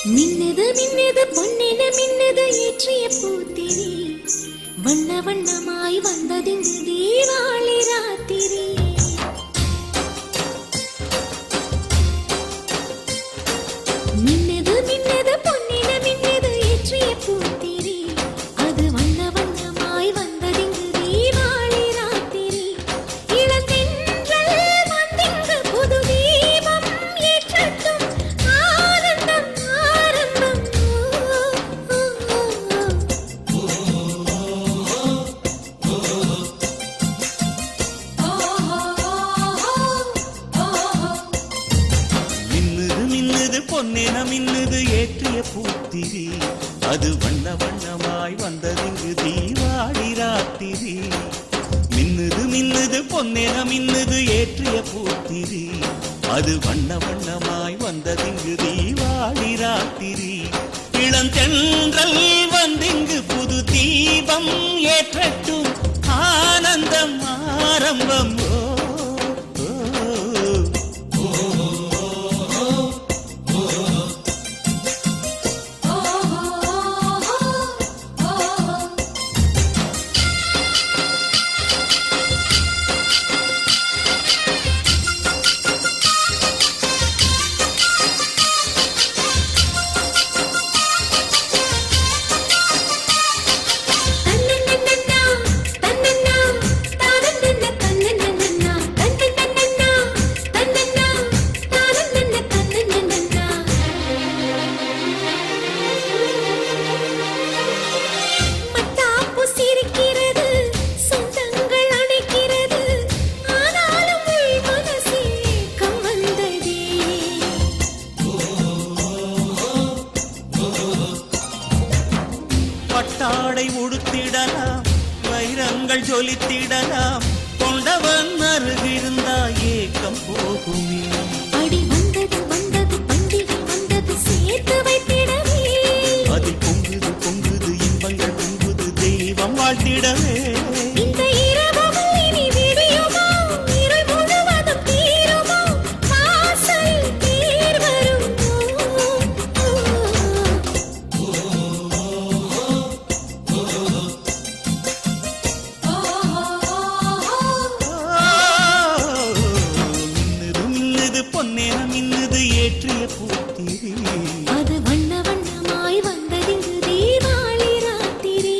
மின்னது மின்னது பொன்னென மின்னது ஏற்றிய பூத்திரி வண்ண வண்ணமாய் வந்ததிங்கு தீபாவளி ராத்திரி. மின்னது மின்னது பொன்னென மின்னது ஏற்றிய பூத்திரி அது வண்ண வண்ணமாய் வந்ததிங்கு தீபாவளி ராத்திரி. இளந்தென்றல் வந்திங்கு புது தீபம் ஏற்றட்டும் ஆனந்தம் ஆரம்பம். மின்னுது மின்னுது பொன்னென மின்னுது ஏற்றிய பூத்திரி அது வண்ண வண்ணமாய் வந்ததிங்கு தீபாவளி ராத்திரி. மின்னுது மின்னுது பொன்னென மின்னுது ஏற்றிய பூத்திரி அது வண்ண வண்ணமாய் வந்ததிங்கு தீபாவளி ராத்திரி. இளந்தென்றல் வந்திங்கு புது தீபம் ஏற்றட்டும் ஆனந்தம் ஆரம்பம். பட்டாடை உடுத்திடலாம் வைரங்கள் ஜொலித்திடலாம் கொண்டவன் அருகிருந்தா ஏக்கம் போகுமே. அடி வந்தது வந்தது பண்டிகை வந்தது சேர்த்து வைத்திடவே அதில் பொங்குது பொங்குது இன்பங்கள் பொங்குது தெய்வம் வாழ்த்திடவே. இந்த இரவும் இனி விடியுமோ இருள் முழுவதும் தீருமோ வாசல் தேர் வருமோ. மின்னுது மின்னுது பொன்னென மின்னுது ஏற்றிய பூத்திரி அது வண்ண வண்ணமாய் வந்ததிங்கு தீபாவளி ராத்திரி.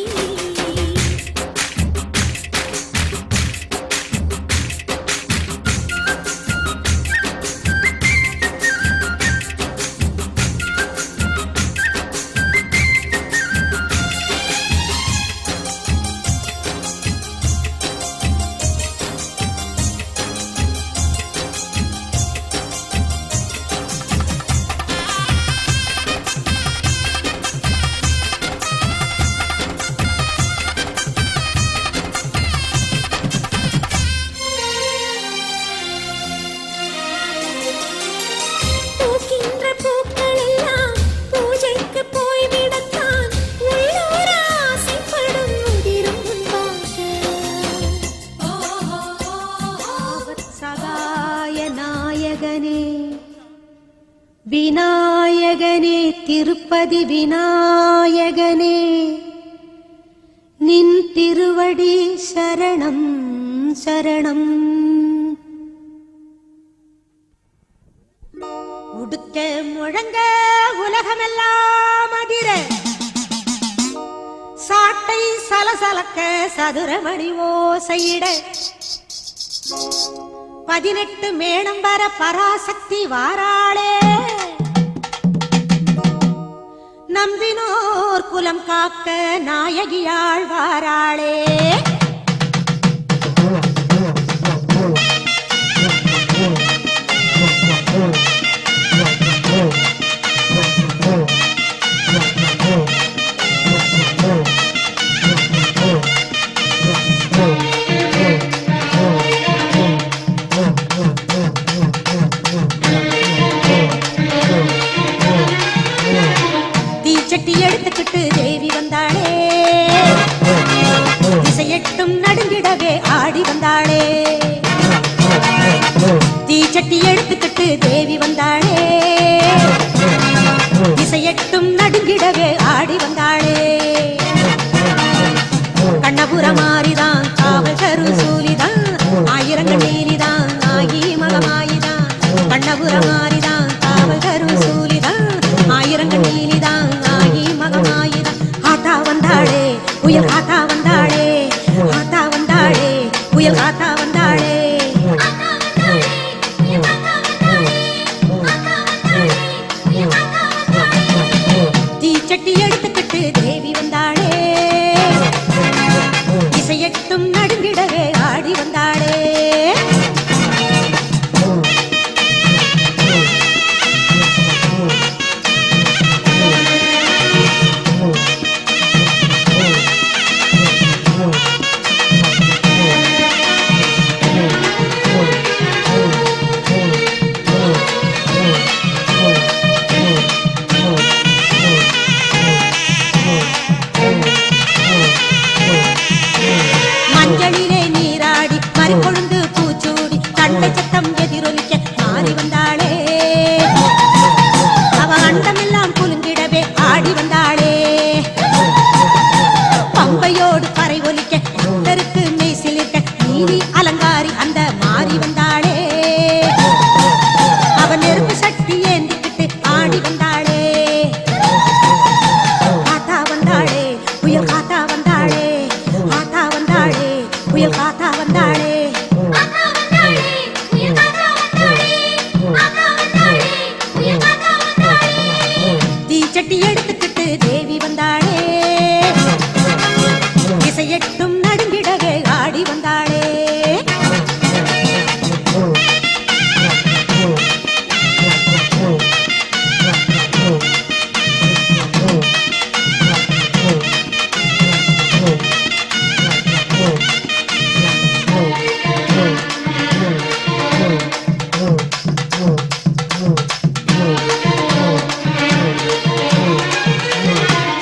பூக்கின்ற பூக்கள் எல்லாம் பூஜைக்கு போய்விடத்தான் உள்ளூர் ஆசைப்படும் உதிரும் முன்பாக. சகாய நாயகனே விநாயகனே திருப்பதி விநாயகனே நின் திருவடி சரணம் சரணம். உடுக்க முழங்க உலகமெல்லாம் அதிர சாட்டை சலசலக்க சதுரமணி ஓசையிட 18 மேடம் வர பராசக்தி வாராளே. நம்பினோர் குலம் காக்க நாயகியாள் வாராளே. தீச்சட்டி எடுத்துக்கிட்டு தேவி வந்தாளே இசையட்டும் நடுங்கிடவே ஆடி வந்தாளே. தீச்சட்டி எடுத்துக்கிட்டு தேவி வந்தாளே இசையட்டும் தேவிதான் ஆயி மகமாயிதான் ஆத்தா வந்தாளே புயல் காத்தா வந்தாளே ஆத்தா வந்தாளே புயல் காத்தா வந்தாளே தீச்சட்டி எடுத்துக்கிட்டு தேவி வந்தாளே இசையட்டும் நடுங்கிடவே ஆடி வந்தாளே மஞ்சளிலே நீராடி மறிக்கொழுந்து பூச்சூடி தண்டை சத்தம் எதிரொலிக்க மாறி வந்தாளே அவ அண்டமெல்லாம் குலுங்கிடவே ஆடி வந்தாளே பம்பையோடு பறை ஒலிக்க பக்தருக்கு மெய்சிலிருக்க நீதி அலங்காரி அந்த மாறி வந்தாளே அவ நெருப்பு சக்தி ஏந்திக்கிட்டு ஆடி வந்தாளே காத்தா வந்தாளே புயல் காத்தா வந்தாளே ஆத்தா வந்தாளே புயல் காத்தா வந்தாளே தீச்சட்டி எடுத்துக்கிட்டு தேவி வந்தாளே இசையட்டும் நடுங்கிடவே ஆடி வந்தாளே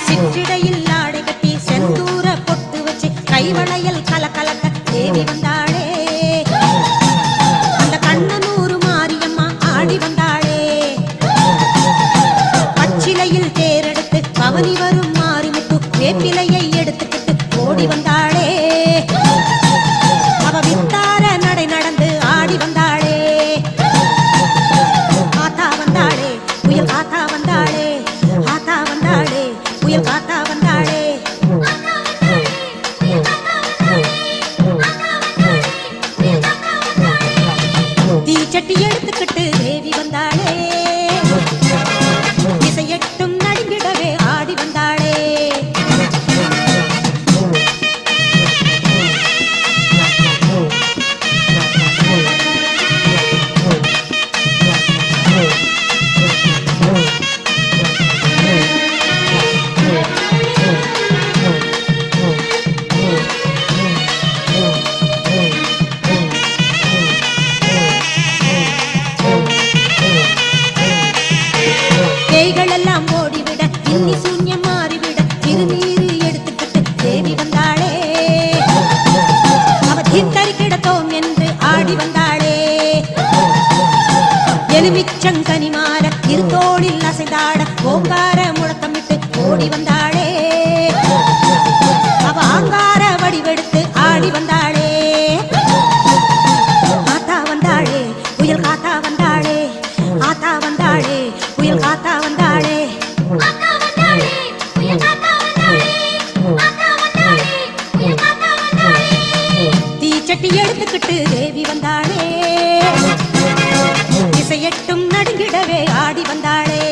சிற்றிடையில் ஆடை கட்டி செந்தூர பொட்டு வச்சு கைவளையல் கலகலக்க தேவி வந்தாளே அந்த கண்ணனூர் மாரியம்மா ஆடி வந்தாளே பச்சிலையில் தேரெடுத்து பவனி வரும் மாரிமுத்து வேப்பிலையை எடுத்துக்கிட்டு ஓடி வந்தாளே அவ வித்தார நடை நடந்து ஆடி வந்தாளே ஆத்தா வந்தாளே புயல் காத்தா வந்தாளே ஆத்தா வந்தாளே புயல் காத்தா வந்தாளே தீச்சட்டி எடுத்துக்கிட்டு தேவி வந்தாளே இசையட்டும் நடுங்கிடவே ஆடி வந்தாளே பேய்கள் எல்லாம் ஓடிவிட இன்னி சூன்யம் மாறிவிட திருநீரு எடுத்துக்கிட்டு தேவி வந்தாளே அவ தீர்த்தறி கிடத்தோம் என்று ஆடி வந்தாளே எலுமிச்சங்கனி மாற இருத்தோளில் அசைந்தாட ஓங்கார முழக்கமிட்டு ஓடி வந்தாளே அவ ஆங்கார வடிவெடுத்து ஆடி வந்தாளே ஆத்தா வந்தாளே புயல் காத்தா வந்தாளே ஆத்தா வந்தாளே புயல் காத்தா வந்தாளே தீச்சட்டி எடுத்துக்கிட்டு தேவி வந்தாளே இசையட்டும் நடுங்கிடவே ஆடி வந்தாளே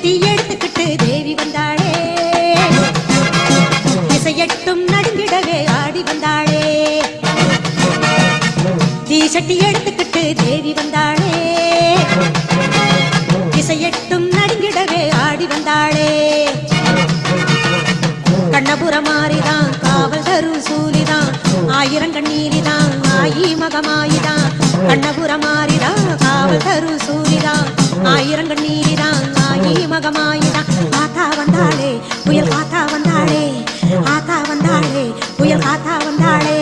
சட்டி எடுத்துக்கிட்டு தேவி வந்தாளே இசையட்டும் நடுங்கிடவே ஆடி வந்தாளே சட்டி எடுத்துக்கிட்டு தேவி வந்தாளே இசையட்டும் நடுங்கிடவே ஆடி வந்தாளே கண்ணபுர மாறிதான் காவல் தரும் சூலிதான் ஆயிரம் கண்ணீரிதான் ஆயி மகமாயிதான் கண்ணபுர மாறிதான் காவல் தரும் சூலிதான் ஆயிரம் கண்ணீரிதான் ஆயி மகமாயிதான் ஆத்தா வந்தாளே புயல் காத்தா வந்தாளே ஆத்தா வந்தாளே புயல் காத்தா வந்தாளே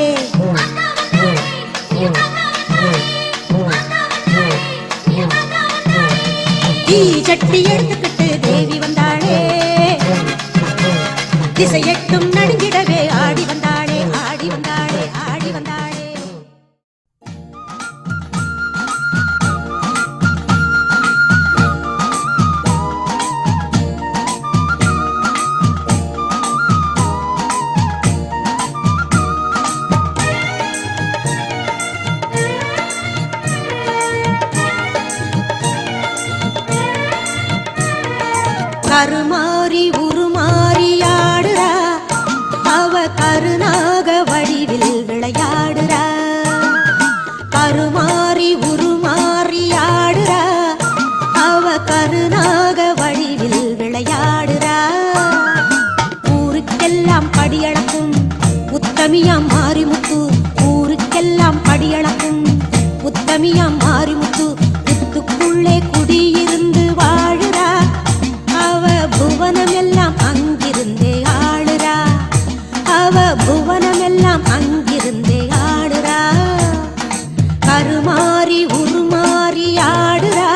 சட்டி எடுத்துக்கிட்டு தேவி வந்தாளே திசையட்டும் நடுங்கிடவே ஆடி வந்தாளே ஆடி வந்தாளே ஆடி வந்தாளே கருமாறி உருமாறி ஆடுறா அவ கருநாக வடிவில் விளையாடுறா கருமாறி உருமாறி ஆடுறா அவ கருநாக வடிவில் விளையாடுறா ஊருக்கெல்லாம் படியளக்கும் உத்தமியாம் மாரிமுத்து ஊருக்கெல்லாம் படியளக்கும் உத்தமியாம் மாரிமுத்து முத்துக்குள்ளே குடியிருந்து வாழுறா புவனமெல்லாம் அங்கிருந்தே ஆடுறா அவ புவனமெல்லாம் அங்கிருந்தே ஆடுறா கருமாறி உருமாறி ஆடுறா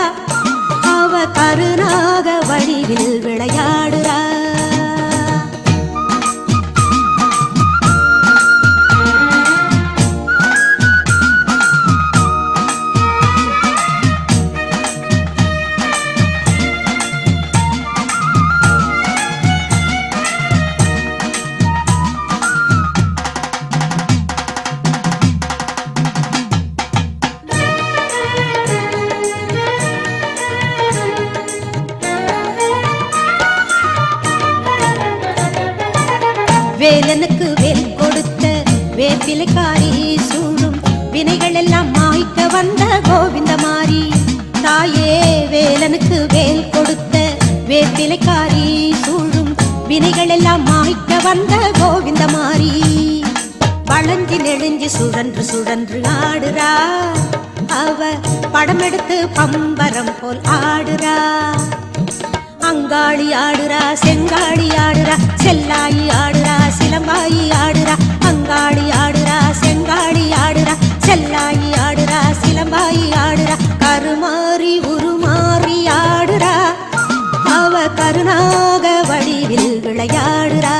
அவ கருநாக வடிவில் விளையாடுறா வேலனுக்கு வேல் கொடுத்த வேப்பிலைக்காரி சூழும் வினைகள் எல்லாம் மாய்க்க வந்த கோவிந்தமாரி தாயே வேலனுக்கு வேல் கொடுத்த வேப்பிலைக்காரி சூழும் வினைகள் எல்லாம் மாய்க்க வந்த கோவிந்தமாரி வளைஞ்சி நெடுஞ்சி சுழன்று சுழன்று ஆடுறா அவ படம் எடுத்து பம்பரம் போல் ஆடுறா அங்காளி ஆடுறா செங்காளி ஆடுறா செல்லாயி ஆடுறா சிலம்பாயி ஆடுறா அங்காளி ஆடுறா செங்காளி ஆடுறா செல்லாயி ஆடுறா சிலம்பாயி ஆடுறா கருமாறி உருமாறி ஆடுறா அவ கருநாக வடிவில் விளையாடுறா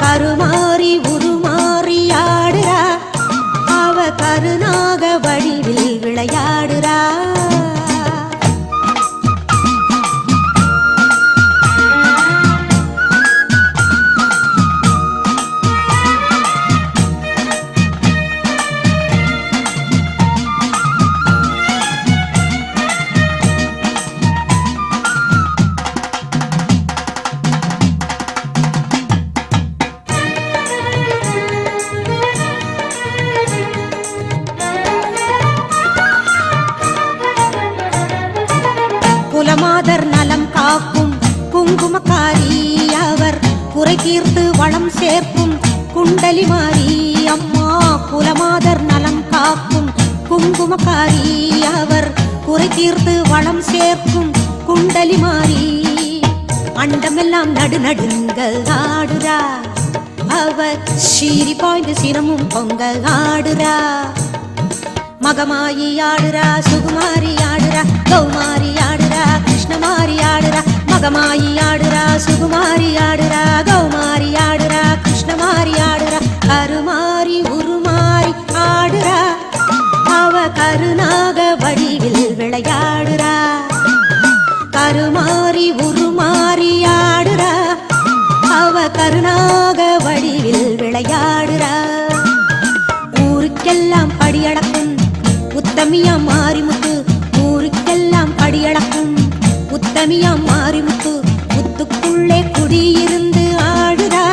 கருமாறி உருமாறி ஆடுறா அவ கருநாக வடிவில் விளையாடுறா குலமாதர் நலம் காக்கும் குங்குமக்காரி அவர் குறை தீர்த்து வளம் சேர்க்கும் குண்டலி மாறி அம்மா குலமாதர் நலம் காக்கும் குங்குமக்காரி அவர் குறை தீர்த்து வளம் சேர்க்கும் குண்டலி மாறி அண்டமெல்லாம் நடுநடுங்க ஆடுறா அவர் சீரி பாய்ந்து சிரமும் பொங்க ஆடுறா மகமாயி ஆடுறா சுகுமாரி ஆடுறா கௌமாரி ஆடுறா கிருஷ்ணமாரி ஆடுறா மகமாயி ஆடுறா சுகுமாரி ஆடுறா கௌமாரி ஆடுறா கிருஷ்ணமாரி ஆடுறா கருமாரி உருமாரி ஆடுறா அவ கருநாக வடிவில் விளையாடுறா கருமாரி உருமாரி ஆடுறா அவ கருநாக வடிவில் விளையாடுறா ஊருக்கெல்லாம் படியளக்கும் உத்தமியா மாரிமுத்து ஊருக்கெல்லாம் படியளக்கும் உத்தமி உத்தமியாம் மாரிமுத்து முத்துக்குள்ளே குடியிருந்து ஆடுறா.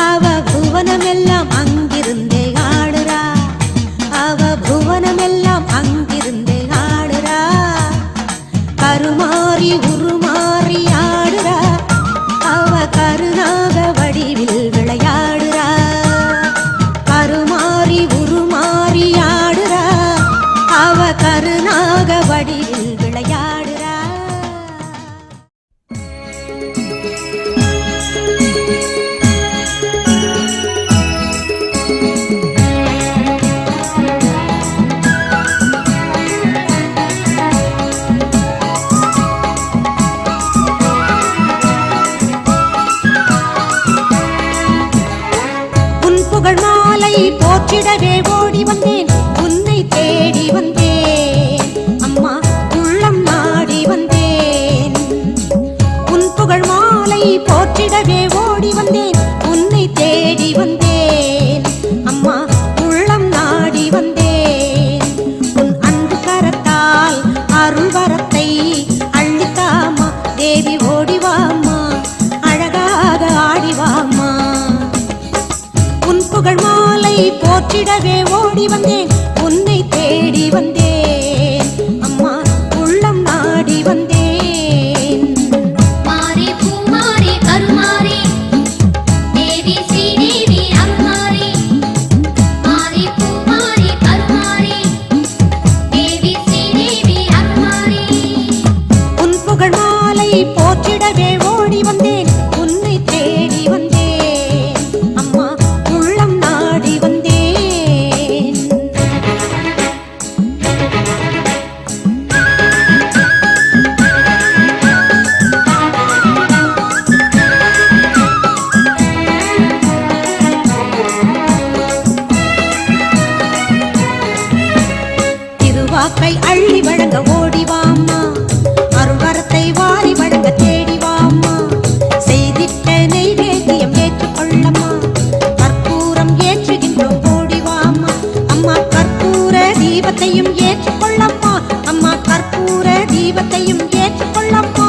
அவ புவனமெல்லாம் அங்கிருந்தே ஆடுறா. அவ புவனமெல்லாம் அங்கிருந்தே ஆடுறா. கருமாறி உருமாறி ஆடுறா. அவ கருநாக வடிவில் விளையாடுறா. கருமாறி உருமாறி ஆடுறா. அவ கருநாக வடிவில் விளையாடுறா. உன் புகழ் மாலை போற்றிடவே ஓடி வந்தேன். உன்னை தேடி வந்தேன் அம்மா, உள்ளம் நாடி வந்தேன். உன் புகழ் மாலை போற்றிடவே ஓடி வந்தேன். உன்னை தேடி வந்தேன் அம்மா, உள்ளம் நாடி வந்தேன். உன் அன்பு கரத்தால் அருள் வரத்தை அள்ளித்தாமா தேவி, ஓடிவாமா அழகாக ஆடிவாமா. உன் புகழ் மாலை போற்றிடவே ஓடி வந்தேன். உன்னை தேடி வந்தேன் அம்மா, உள்ளம் நாடி வந்தேன். மாறி பூமாரி கருமாரி தேவி ஸ்ரீதேவி அருள்மாரி. மாறி பூமாரி கருமாரி தேவி ஸ்ரீதேவி அருள்மாரி. உன் புகழ் மாலை போற்றிடவே ஓடி வந்தேன். உன்னை தேடி வந்தேன் அம்மா, உள்ளம் நாடி வந்தேன். திருவாக்கை அள்ளி வழங்க ஓடிவாம்மா, அருள்வரத்தை வாரி வழங்க தேடிவாம்மா. செய்திட்ட நெய்வேத்தியம் ஏற்றுக்கொள்ளம்மா, கற்பூரம் ஏற்றுகின்றோம் ஓடிவாம்மா. அம்மா கற்பூர தீபத்தையும் ஏற்றுக்கொள்ளம்மா. அம்மா கற்பூர தீபத்தையும் ஏற்றுக்கொள்ளம்மா.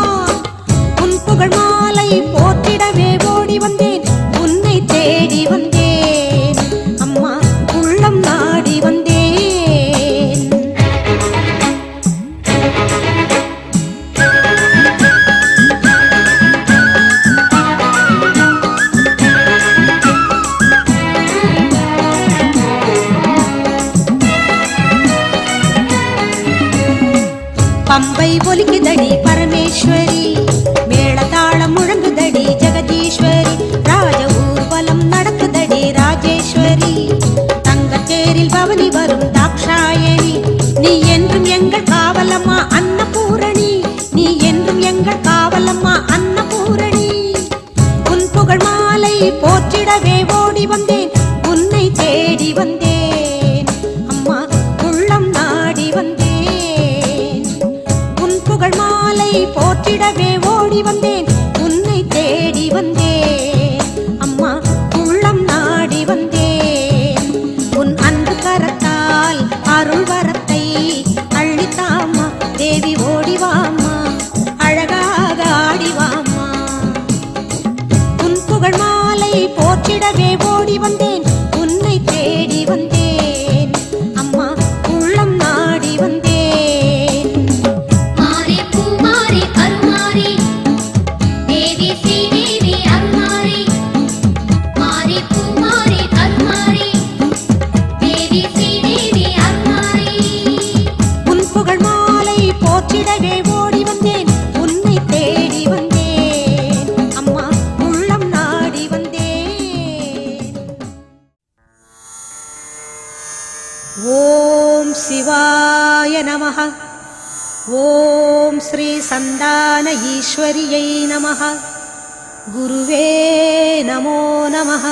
உன் புகழ் மாலை போற்றிடவே ஓடி வந்தேன். உன்னை தேடி வந்தேன் அம்மா, உள்ளம் நாடி வந்தேன். பம்பை ஒலிக்குதடி பரமேஸ்வரி, மேளதாளம் முழங்குதடி ஜெகதீஸ்வரி. ராஜ ஊர்வலம் நடக்குதடி ராஜேஸ்வரி, தங்கத்தேரில் பவனி வரும் தாக்ஷாயணி. நீ என்றும் எங்கள் காவலம்மா அன்னபூரணி. நீ என்றும் எங்கள் காவலம்மா அன்னபூரணி. உன் புகழ் மாலை போற்றிடவே ஓடி வந்தேன். உன்னை தேடி வந்தேன் அம்மா, உள்ளம் நாடி வந்தேன். உன் புகழ் மாலை போற்றிடவே ஓடி வந்தேன். உன்னை தேடி வந்தேன் அம்மா, உள்ளம் நாடி வந்தேன். உன் அன்பு கரத்தால் அருள் வரத்தை அள்ளித்தாமா தேவி, ஓடிவாமா அழகாக ஆடிவாமா. உன் புகழ் மாலை போற்றிடவே ஓடி வந்தேன். உன்னை தேடி வந்தேன் அம்மா, உள்ளம் நாடி வந்தேன். மாறி பூமாரி கருமாரி தேவி ஸ்ரீதேவி அருள்மாரி. மாறி பூமாரி கருமாரி தேவி ஸ்ரீதேவி அருள்மாரி. உன் புகழ் மாலை போற்றிடவே ஓடி வந்தேன். உன்னை தேடி வந்தேன் அம்மா, உள்ளம் நாடி வந்தேன். ஓம் சிவாய நமஹ. ஓம் ஸ்ரீ சந்தான ஈஸ்வரியை நமஹ. குருவே நமோ நமஹ.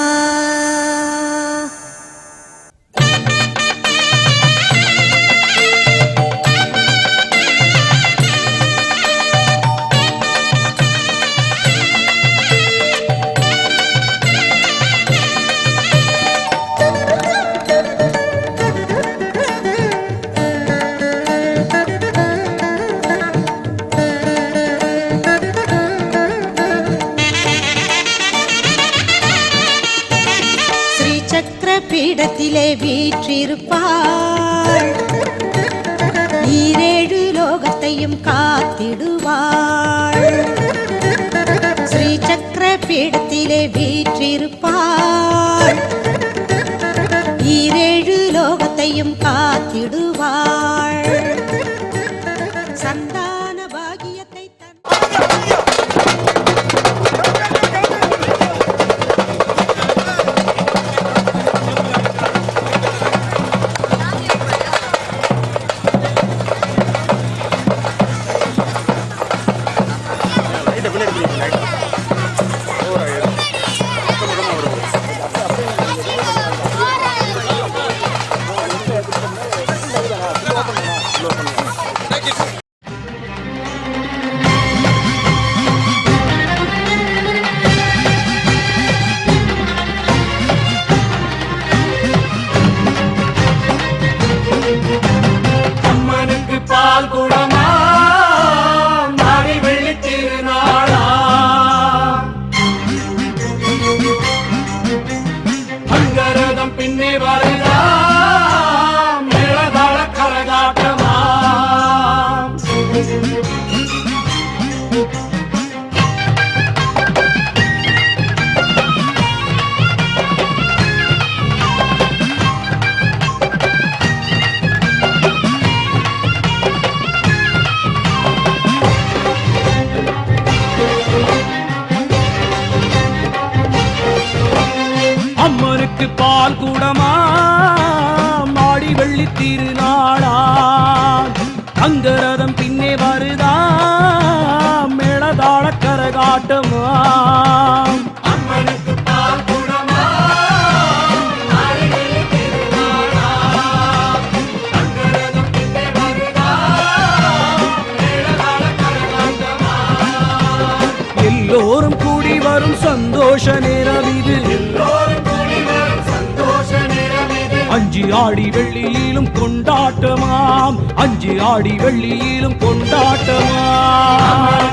பீடத்திலே வீற்றிருப்பாள் ஈரேழு லோகத்தையும் காத்திடுவாள் ஸ்ரீ சக்கர பீடத்திலே வீற்றிருப்பாள் ஈரேழு லோகத்தையும் காத்திடுவாள் சந்தான பாகியத்தை அம்மனுக்கு பால் குடமா மாறி வெள்ளி திருநாளா அங்கரதம் பின்னே வருதா மேளதாள கரகாட்டமா அம்மனுக்கு பால் கூடமா மாடி வெள்ளி திருநாளா அங்கரதம் பின்னே வருதா மேளதாள கரகாட்டமா அம்மனுக்கு பால் கூடமா மாடி வெள்ளி திருநாளா அங்கரதம் பின்னே வருதா மேளதாள கரகாட்டமா எல்லோரும் கூடி வரும் சந்தோஷ நேரம் இது அஞ்சு ஆடி வெள்ளியிலும் கொண்டாட்டமாம் அஞ்சு ஆடி வெள்ளியிலும் கொண்டாட்டமாம்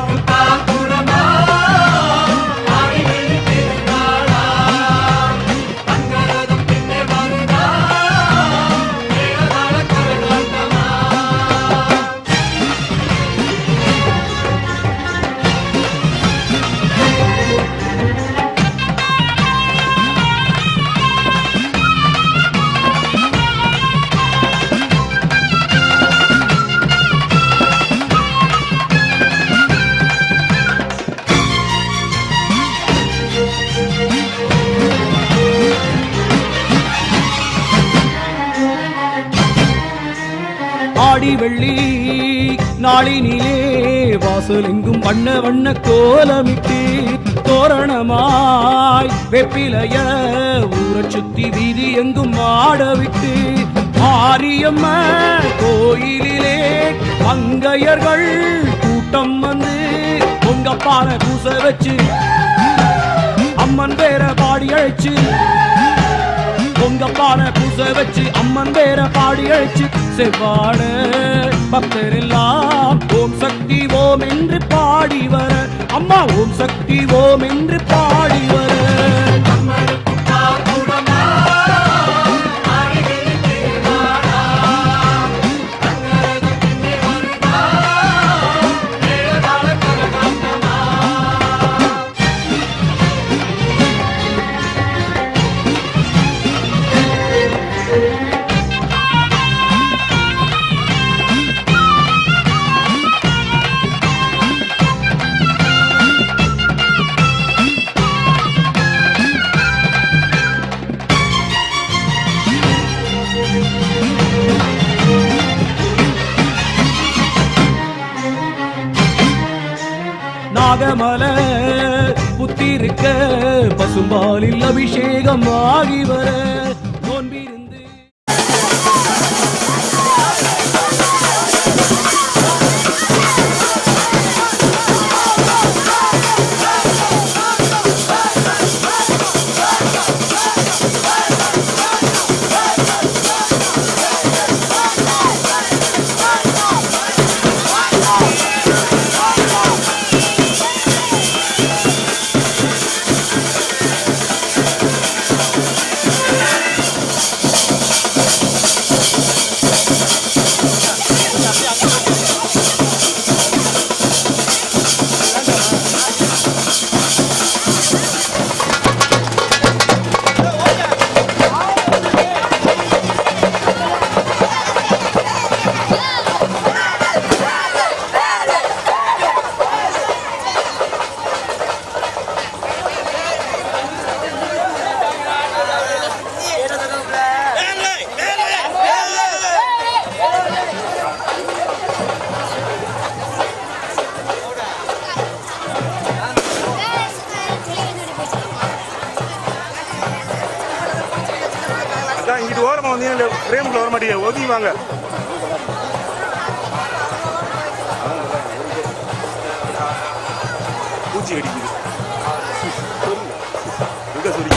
ஆடி வெள்ளி நாளினிலே வாசலெங்கும் வண்ண வண்ண கோலமிட்டு தோரணமாய் வெப்பிலைய ஊரச் சுத்தி வீதி எங்கும் ஆடவிட்டு மாரியம்ம கோயிலிலே மங்கையர்கள் கூட்டம் வந்து பொங்கப்பான பூச வச்சு அம்மன் பேர பாடி அழைச்சு பொங்கப்பான பூச வச்சு அம்மன் பேர பாடி அழைச்சு செவ்வாட பக்தரெல்லாம் ஓம் சக்தி ஓம் என்று பாடி வர அம்மா ஓம் சக்தி ஓம் என்று பாடி வர நாகமல புத்திருக்க பசும்பாலில் அபிஷேகம் ஆகி வர நோன்பிருந்து பக்கம் வந்தீங்கன்னா ஃப்ரேமுக்குள்ள வர மாட்டீங்க, ஒதுங்கி வாங்க. பூச்சி கடிக்குது எங்க சொல்லி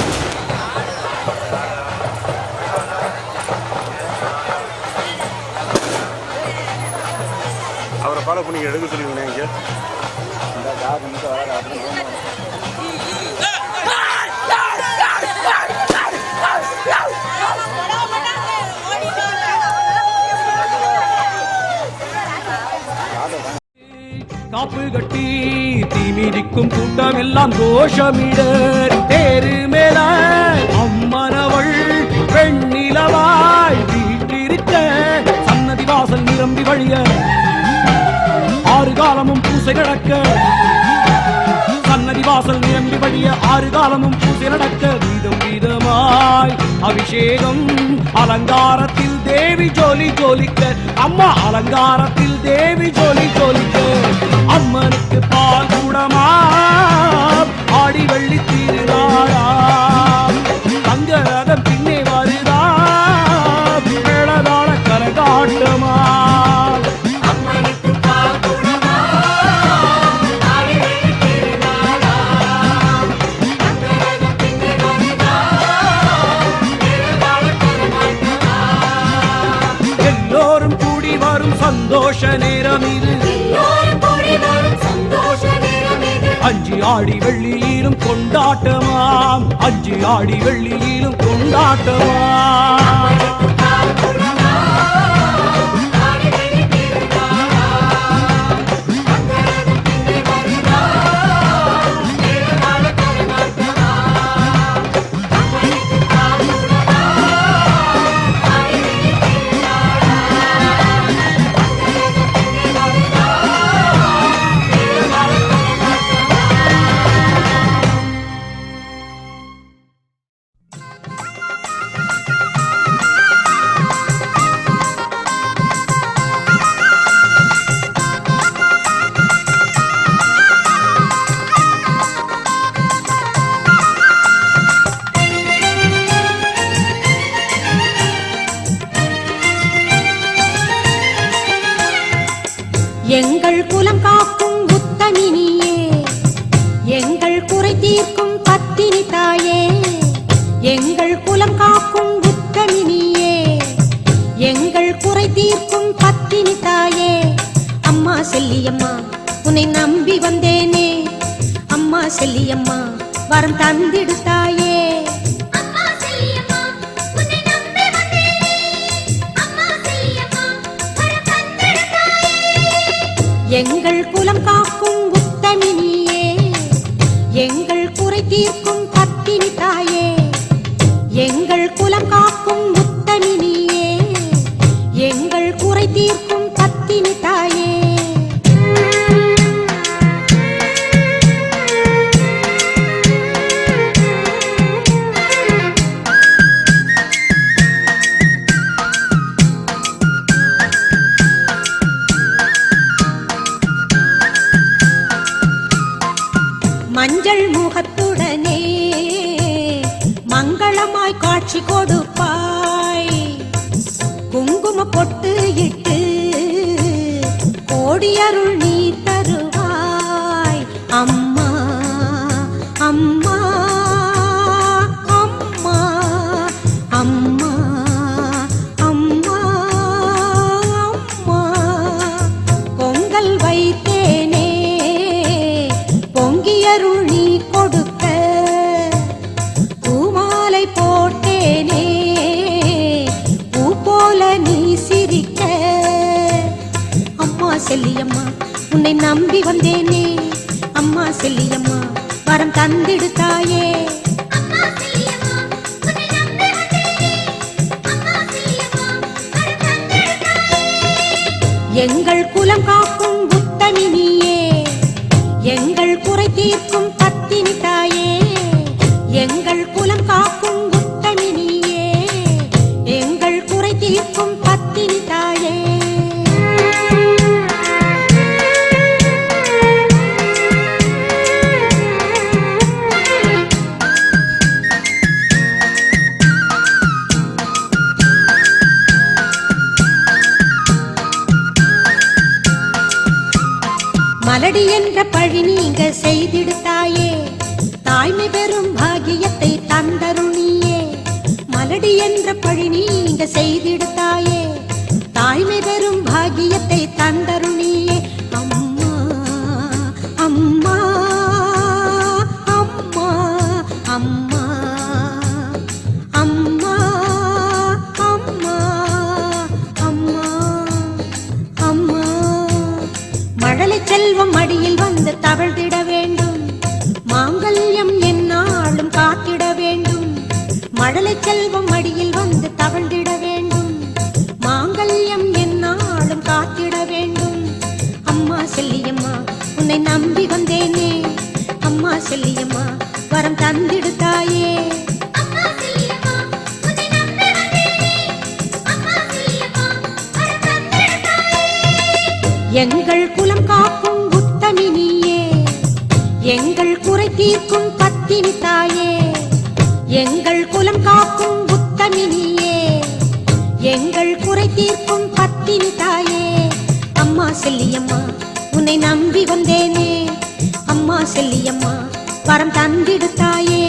அவரை ஃபாலோ பண்ணி எடுக்க சொல்லிடுங்க. இங்கே காப்பு கட்டி தீமிதிக்கும் கூட்டம் எல்லாம் கோஷமிட தேரு மேல அம்மனவள் பெண்ணிலவாய் வீட்டிருக்க சன்னதி வாசல் நிரம்பி வழிய ஆறு காலமும் பூசை நடக்க சன்னதி வாசல் நிரம்பி வழிய ஆறு காலமும் பூசை நடக்க வீதம் வீதமாய் அபிஷேகம் அலங்காரத்தில் தேவி ஜோலி ஜோலிக்க அம்மா அலங்காரத்தில் தேவி ஜோலி ஜோலிக்க அம்மனுக்கு பால் கூடமா ஆடி வெள்ளி திருநாளா தங்க ரதம் பின்னே வருதா மேளதாள கரகாட்டமா எல்லோரும் கூடி வரும் சந்தோஷ நேரம் இது, அஞ்சு ஆடி வெள்ளியிலும் கொண்டாட்டமாம், அஞ்சு ஆடி வெள்ளியிலும் கொண்டாட்டமாம். எங்கள் குலம் காக்கும் உத்தமினியே, எங்கள் குறை தீர்க்கும் பத்தினி தாயே, எங்கள் குலம் காக்கும் உத்தமினியே, எங்கள் குறை தீர்க்கும் பத்தினி தாயே. அம்மா செல்லியம்மா உன்னை நம்பி வந்தேனே, அம்மா செல்லியம்மா வரம் தந்திடு தாயே. எங்கள் குலம் காக்கும் உத்தமினியே, எங்கள் குறை தீர்க்கும் பத்தினி தாயே, எங்கள் குலம் காக்கும் உத்தமினியே, எங்கள் குறை தீர்க்கும் பத்தினி தாயே. மஞ்சள் முகத்துடனே மங்களமாய் காட்சி கொடுப்பாய், குங்கும பொட்டு இட்டு கோடியருள் நீ தருவாய். அம்மா அம்மா அம்மா அம்மா அம்மா அம்மா பொங்கல் வைத்தேனே பொங்கியருள் நீ கொடுக்க, பூமாலை போட்டேனே பூ போல நீ சிரிக்க. அம்மா செல்லியம்மா உன்னை நம்பி வந்தேனே, அம்மா செல்லியம்மா வரம் தந்திடு தாயே. எங்கள் குலம் காக்கும் உத்தமினியே, எங்கள் குறை தீர்க்கும் பத்தினி தாயே, எங்கள் குலம் காக்கும் உத்தமினியே, எங்கள் குறை தீர்க்கும் பத்தினி தாயே. மலடி என்ற பழி நீங்க செய்திடுத்தாயே தாய்மை பெறும் பாகியத்தை தந்தருள் நீயே மலடி என்ற பழி நீங்க செய்திடுத்தாயே தாய்மை பெறும் பாகியத்தை தந்தருள் நீயே அம்மா அம்மா அம்மா அம்மா அம்மா அம்மா அம்மா அம்மா மழலை செல்வம் மடியில் வந்து தவழ்ந்திட வேண்டும் மாங்கல்யம் எந்நாளும் காத்திட வேண்டும் மழலை செல்வம் மடியில் வந்து தவழ்ந்திட வேண்டும் மாங்கல்யம் எந்நாளும் காத்திட வேண்டும் அம்மா செல்லியம்மா உன்னை நம்பி வந்தேனே அம்மா செல்லியம்மா வரம் தந்திடு தாயே எங்கள் குலம் காக்கும் உத்தமி நீயே எங்கள் குறை தீர்க்கும் பத்தினி தாயே எங்கள் குலம் காக்கும் உத்தமி நீயே எங்கள் குறை தீர்க்கும் பத்தினி தாயே அம்மா செல்லியம்மா உன்னை நம்பி வந்தேனே அம்மா செல்லியம்மா வரம் தந்திடு தாயே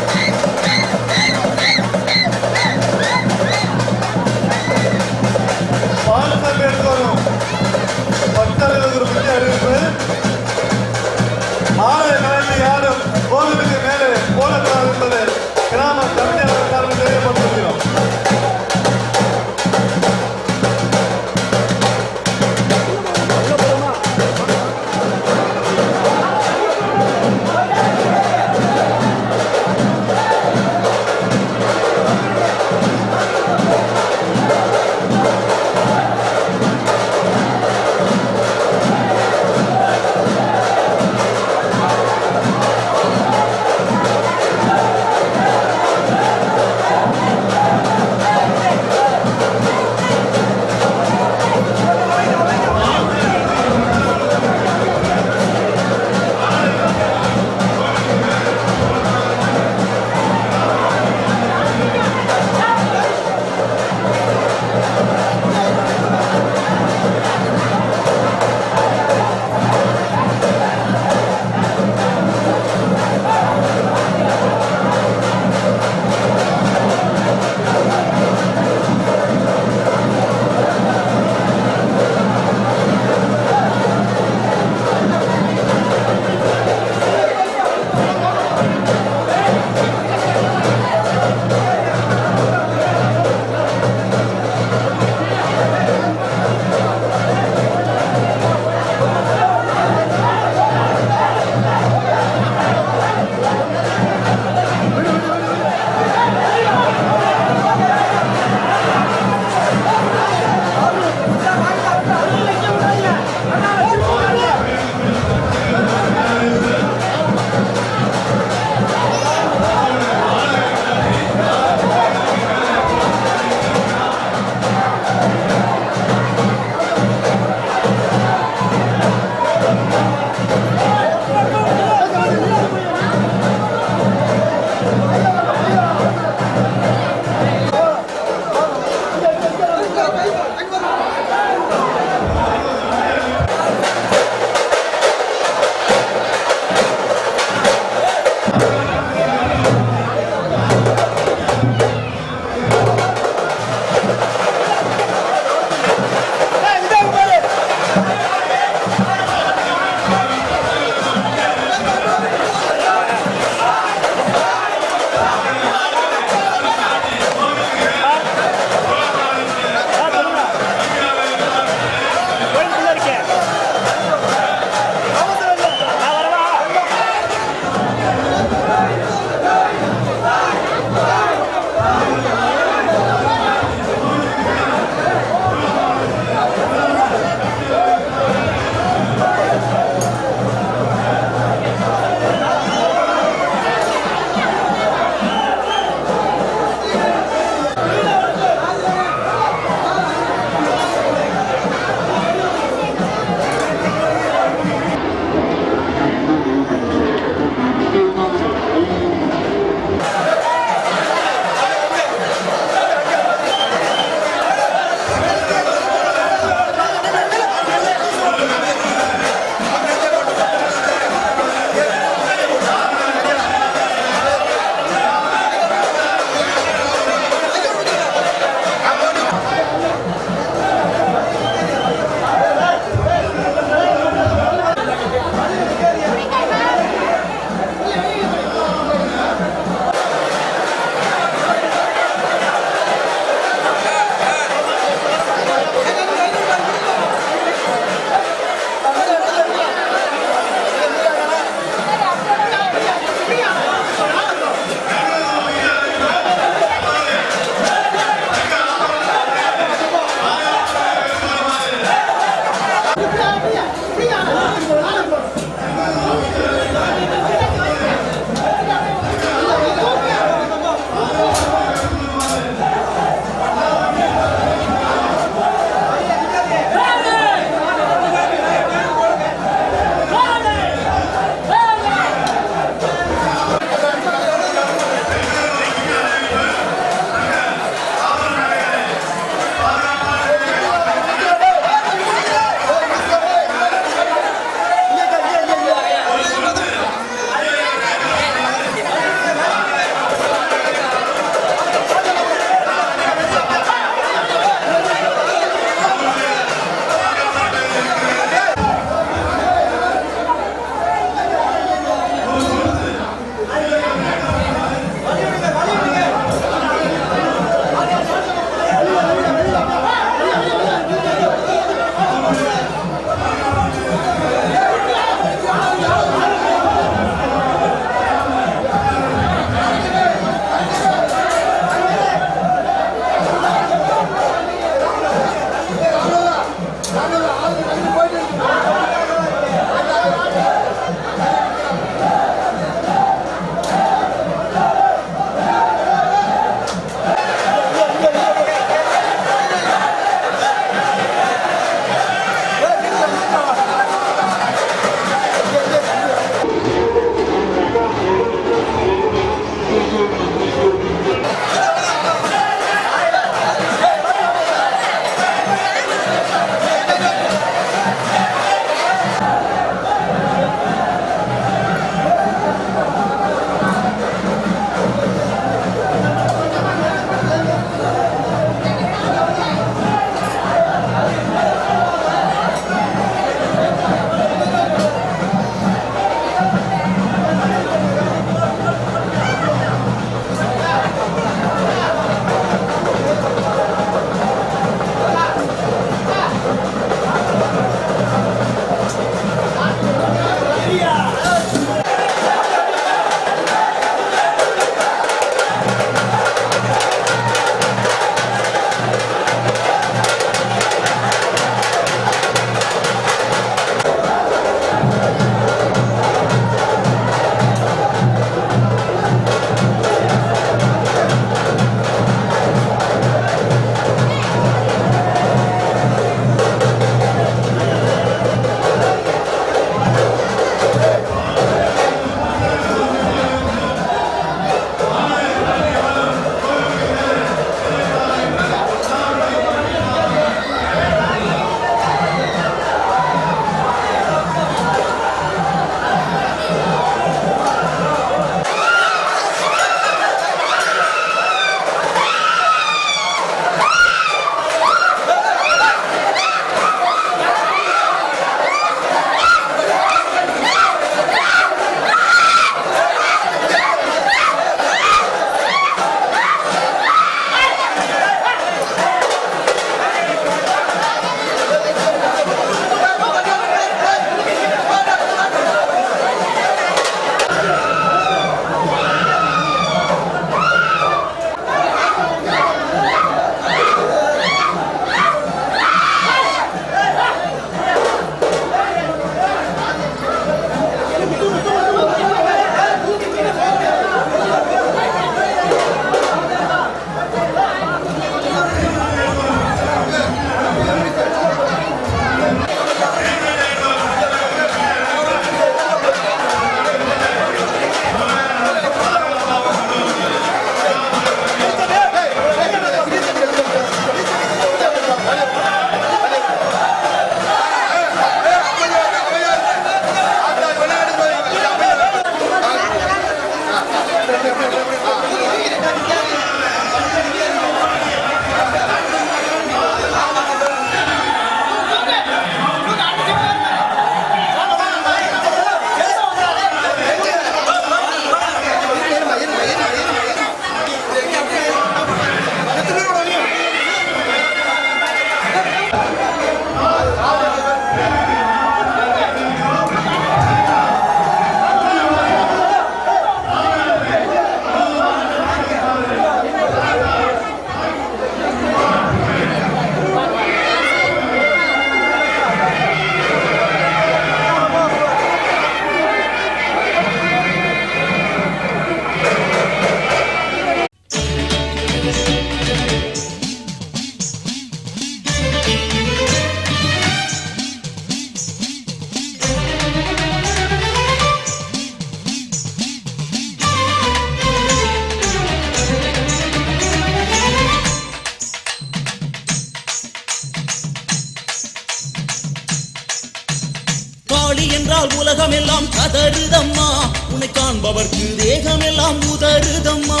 காளி என்றால் உலகமெல்லாம் கதறுதம்மா, உன்னை காண்பவர்க்கு தேகமெல்லாம் உதறுதம்மா.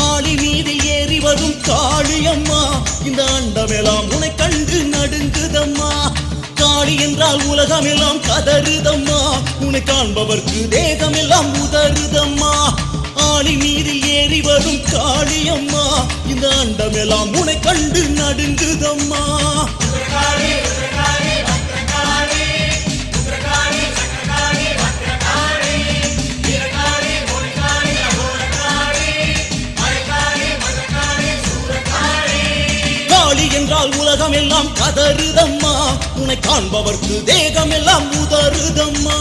ஆளி மீது ஏறி வரும் காளியம்மா, இந்த அண்டமெல்லாம் உன்னை கண்டு நடுங்குதம்மா. காளி என்றால் உலகமெல்லாம் கதறுதம்மா, உன்னை காண்பவர்க்கு தேகமெல்லாம் உதறுதம்மா. ஆளி மீது ஏறி வரும் காளியம்மா, இந்த அண்டமெல்லாம் உன்னை கண்டு நடுங்குதம்மா. காளி என்றால் உலகமெல்லாம் கதறுதம்மா, உன்னை காண்பவர்க்கு தேகமெல்லாம் உதறுதம்மா.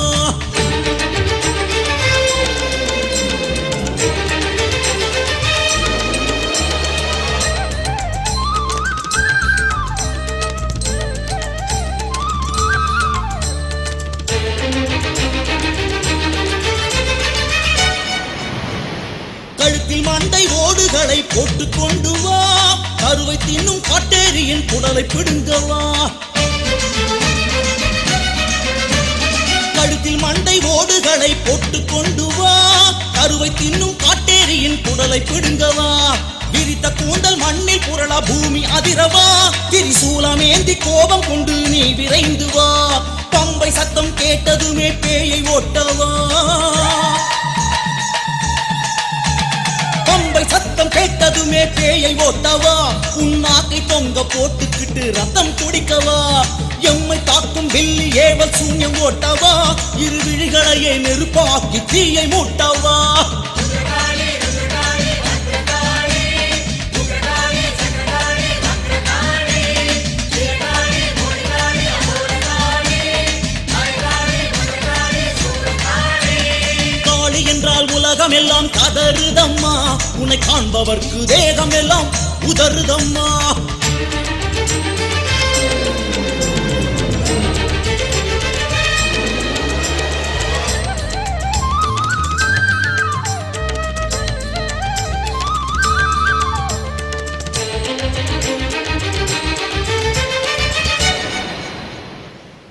கழுத்தில் மண்டை ஓடுகளை போட்டுக் கொண்டு வா, கருவை தின்னும் காட்டேரியின் குடலை பிடுங்கவா. கழுத்தில் மண்டை ஓடுகளை போட்டுக் கொண்டு வா, கருவை தின்னும் காட்டேரியின் குடலை பிடுங்கவா. விரித்த கூந்தல் மண்ணில் புரள பூமி அதிரவா, திரிசூலமேந்தி கோபம் கொண்டு நீ விரைந்து வா. பம்பை சத்தம் கேட்டதுமே பேயை ஓட்டவா, பம்பை சத்தம் கேட்டதுமே பேயை ஓட்டவா. உன்னாக்கை தொங்க போட்டுக்கிட்டு ரத்தம் குடிக்கவா. எம்மை தாக்கும் வெள்ளி ஏவல் சூன்யம் ஓட்டவா, இரு விழிகளையே நெருப்பாக்கி தீயை மூட்டவா. காளி என்றால் உலகமெல்லாம் கதறுதம்மா, உன்னை காண்பவர்க்கு தேகமெல்லாம் உதறுதம்மா.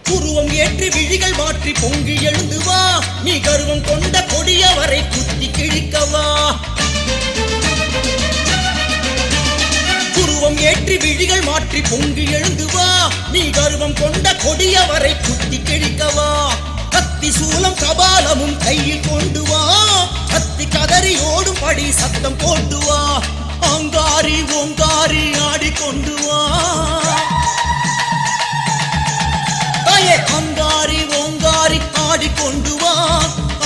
புருவம் ஏற்றி விழிகள் மாற்றி பொங்கி எழுந்து வா, நீ கருவம் கொண்ட கொடியவரை குத்தி கிழிக்கவா. புருவம் ஏற்றி விழிகள் மாற்றி பொங்கி எழுந்து வா, நீ கருவம் கொண்ட கொடியவரை குத்தி கிழிக்கவா. கத்தி சூலம் கபாலமும் கையில் கொண்டு வா, கத்தி கதறி ஓடும்படி சத்தம் போட்டு வா. ஆங்காரி ஓங்காரி ஆடிக்கொண்டு வா, அங்காரி ஓங்காரி ஆடிக்கொண்டு வா.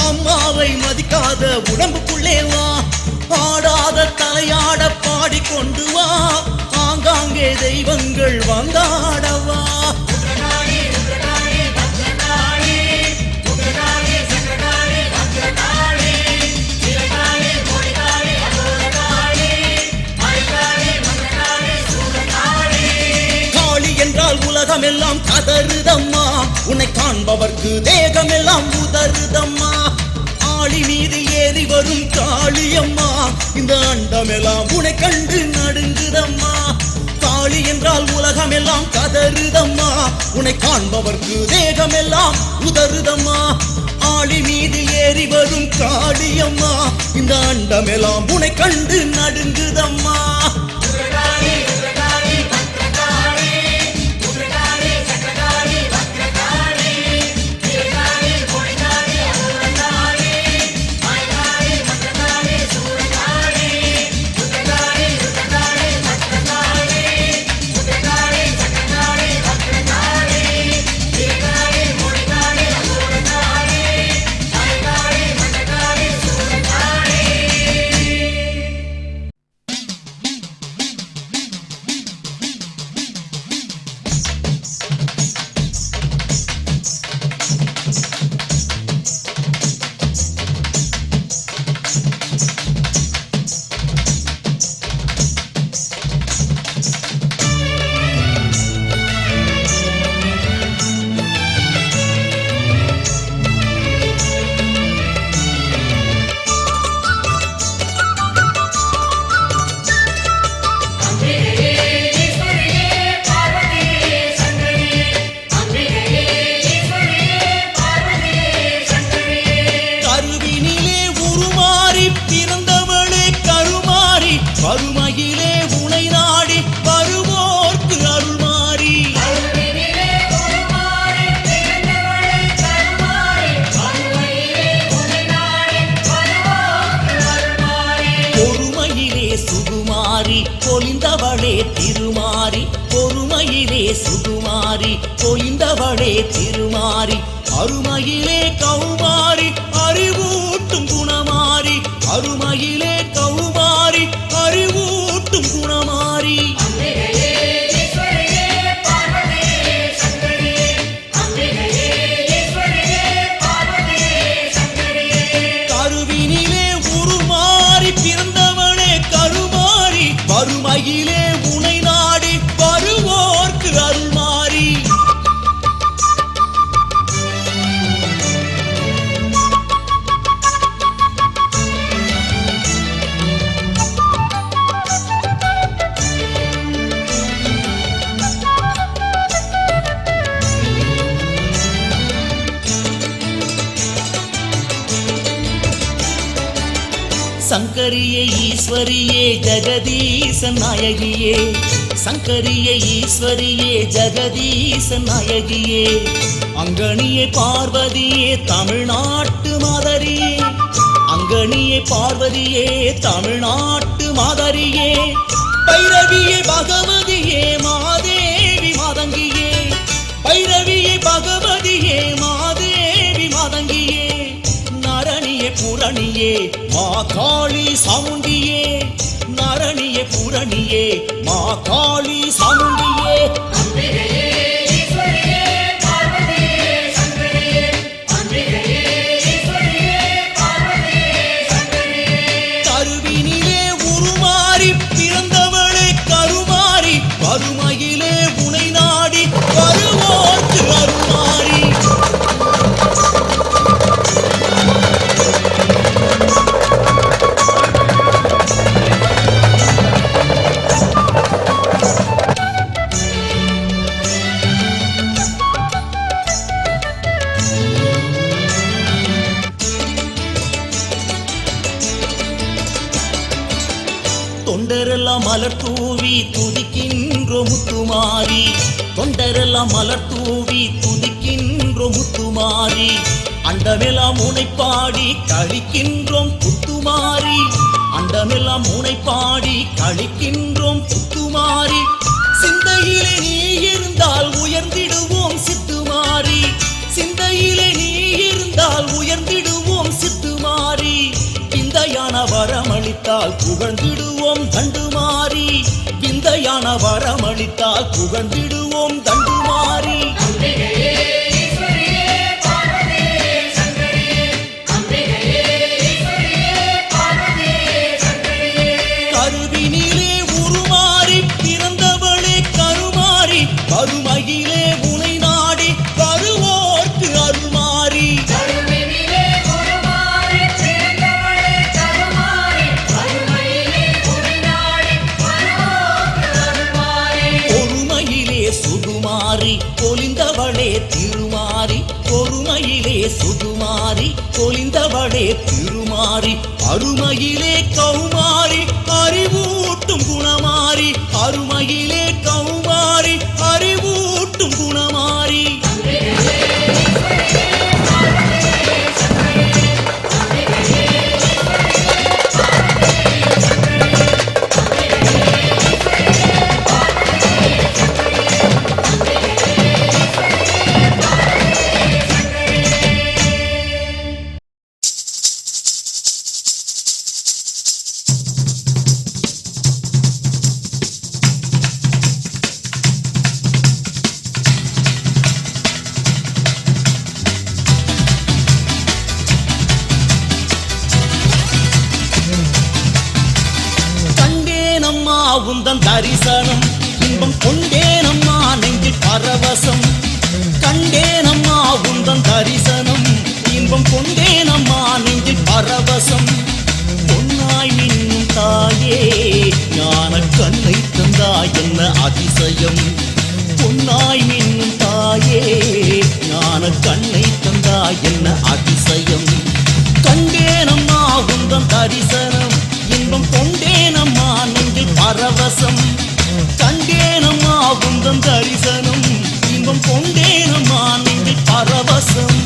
அம்மாவை மதிக்காத உடம்புக்குள்ளே வா, ஆடாத தலையாட பாடிக்கொண்டு வா. ஆங்காங்கே தெய்வங்கள் வந்தாடவா. என்றால் உலகமெல்லாம் கதறுதம்மா, உன்னை காண்பவர்க்கு தேகமெல்லாம் உதறுதம்மா. ஆளி மீது ஏறி வரும் காளியம்மா, இந்த அண்டமெல்லாம் உன்னை கண்டு நடுங்குதம்மா. காளி என்றால் உலகமெல்லாம் கதறுதம்மா, உன்னை காண்பவர்க்கு தேகமெல்லாம் உதறுதம்மா. ஆளி மீது ஏறி வரும் காளியம்மா, இந்த அண்டமெல்லாம் உன்னை கண்டு நடுங்குதம்மா. கருமயிலே உனை நாடி வருவோர்க்கு அருள்மாறி பொறுமையிலே சுகுமாரி பொலிந்தவளே திருமாரி பொறுமையிலே சுகுமாரி பொலிந்தவளே திருமாரி அருமையிலே கௌமாரி அறிவூட்டும் குணமாரி அருமையிலே கௌமாரி அறிவூட்டும் குணமாரி கருவினிலே உருமாறி பிறந்தவளே கருமாரி வறுமையிலே உனை நாடி வருவோர்க்கு அருள்மாறி சங்கரியே ஈஸ்வரியே ஜெகதீச நாயகியே சங்கரியே ஈஸ்வரியே ஜெகதீச நாயகியே அங்கணியே பார்வதியே தமிழ்நாட்டு மாதரியே அங்கணியே பார்வதியே தமிழ்நாட்டு மாதரியே பைரவியே பகவதியே மாதேவி மாதங்கியே பைரவியே பகவதியே மாதேவி மாதங்கியே நரணியே புரணியே மாகாளி சாமுண்டியே நரணியே புரணியே மாகாளி சாமுண்டியே கருவினிலே உருமாறி பிறந்தவளே கருமாரி வறுமையிலே உனை நாடி வருவோர்க்கு அருள்மாறி தொண்டரெல்லாம் மலர் தூவி துதிக்கின்றோ முத்துமாரி தொண்டரெல்லாம் மலர் தூவி துதிக்கின்றோ முத்துமாரி அண்டமெல்லாம் உனை பாடி கழிக்கின்றோம் புத்துமாரி அண்டமெல்லாம் உனை பாடி கழிக்கின்றோம் புத்துமாரி சிந்தையிலே நீ இருந்தால் உயர்ந்திடுவோம் சித்துமாரி சிந்தையிலே நீ இருந்தால் உயர்ந்திடுவோம் சித்துமாரி விந்தையான வரமளித்தால் புகழ்ந்திடுவோம் தண்டுமாரி விந்தையான வரமளித்தால் புகழ்ந்திடுவோம் தண்டுமாரி கருவினிலே உருமாறி பிறந்தவளே கருமாரி கருமையிலே உனை நாடி வருவோர்க்கு அருள்மாறி பொறுமையிலே சுகுமாரி பொலிந்தவளே திருமாரி பொறுமையிலே சுகுமாரி பொலிந்தவளே திருமாரி அருமையிலே கௌமாரி அறிவூட்டும் குணமாரி அருமையிலே கௌமாரி அறிவூட்டும் குணமாரி உந்தன் தரிசனம் இன்பம் கொண்டேனம்மா நெஞ்சில் பரவசம் கண்டேனம்மா உந்தன் தரிசனம் இன்பம் கொண்டேனம்மா நெஞ்சில் பரவசம் பொன்னாய் மின்னும் தாயே ஞான கண்ணை தந்தாய் என்ன அதிசயம் பொன்னாய் மின்னும் தாயே ஞான கண்ணை தந்தாய் என்ன அதிசயம் கண்டேனம்மா உந்தன் தரிசனம் இன்பம் கொண்டேனம்மா நெஞ்சில் பரவசம் பரவசம் கண்டேனம்மா உந்தன் தரிசனம் இன்பம் கொண்டேனம்மா நெஞ்சில் பரவசம்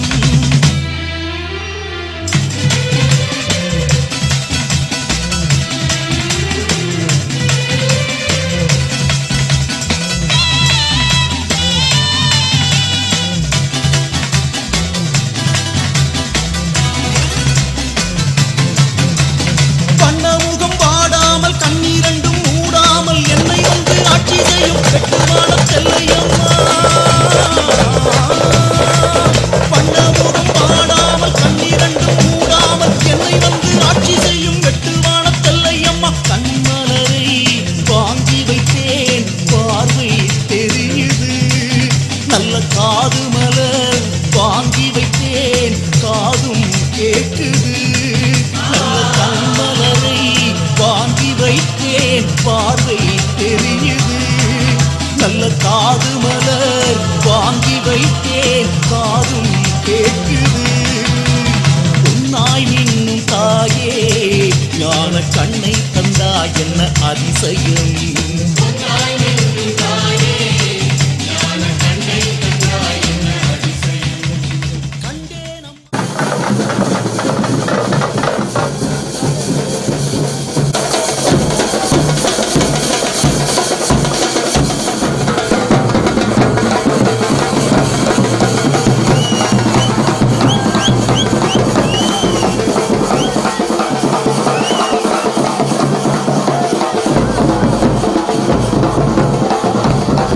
கண்ணமுகம் வாடாமல் கண்ணீரண்டும் மூடாமல் என்னை வந்து ஆட்சி செய்யும் வெட்டுமான செல்லையம்மா கண்ணமுகம் வாடாமல் கண்ணீரண்டும் மூடாமல் என்னை வந்து ஆட்சி செய்யும் வெட்டுமான செல்லையம்மா கண்மலரை வாங்கி வைத்தேன் பார்வை தெரியுது நல்ல காது மலர் வாங்கி வைத்தேன் காதும் கேட்குது நல்ல கண்மலரை வாங்கி வைத்தேன் பார்வை தெரியுது நல்ல காது மலர் வாங்கி வைத்தேன் காதும் கேட்குது உன்னாய் நின்னும் தாயே ஞான கண்ணை தந்தாய் என்ன அதிசயம்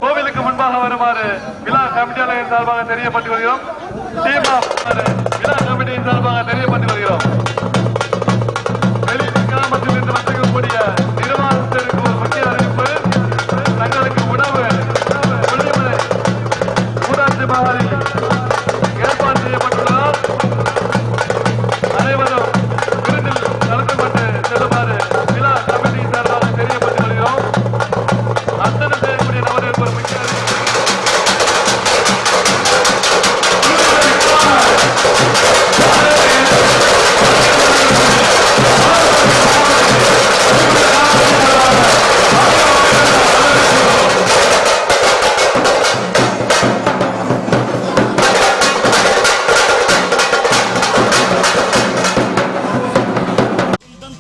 கோவிலுக்கு முன்பாக வருமாறு விழா கமிட்டியாளரின் சார்பாக தெரியப்பட்டு வருகிறோம். டீம் ஆஃப் விழா கமிட்டியின் சார்பாக தெரியப்பட்டு வருகிறோம். வெளியூர் கிராமத்திலிருந்து வந்திருக்கக்கூடிய நிர்வாகத்திற்கு ஒரு முக்கிய அறிவிப்பு. தங்களுக்கு உணவு கொல்லிமலை ஊராட்சி மகாலில் ஏற்பாடு செய்யப்பட்டுள்ளதால் அனைவரும் விருந்தில் கலந்து கொண்டு செல்லுமாறு விழா கமிட்டியின் சார்பாக தெரியப்பட்டு வருகிறோம். அத்தனை செய்யக்கூடிய நபர்களுக்கு ஒரு முக்கிய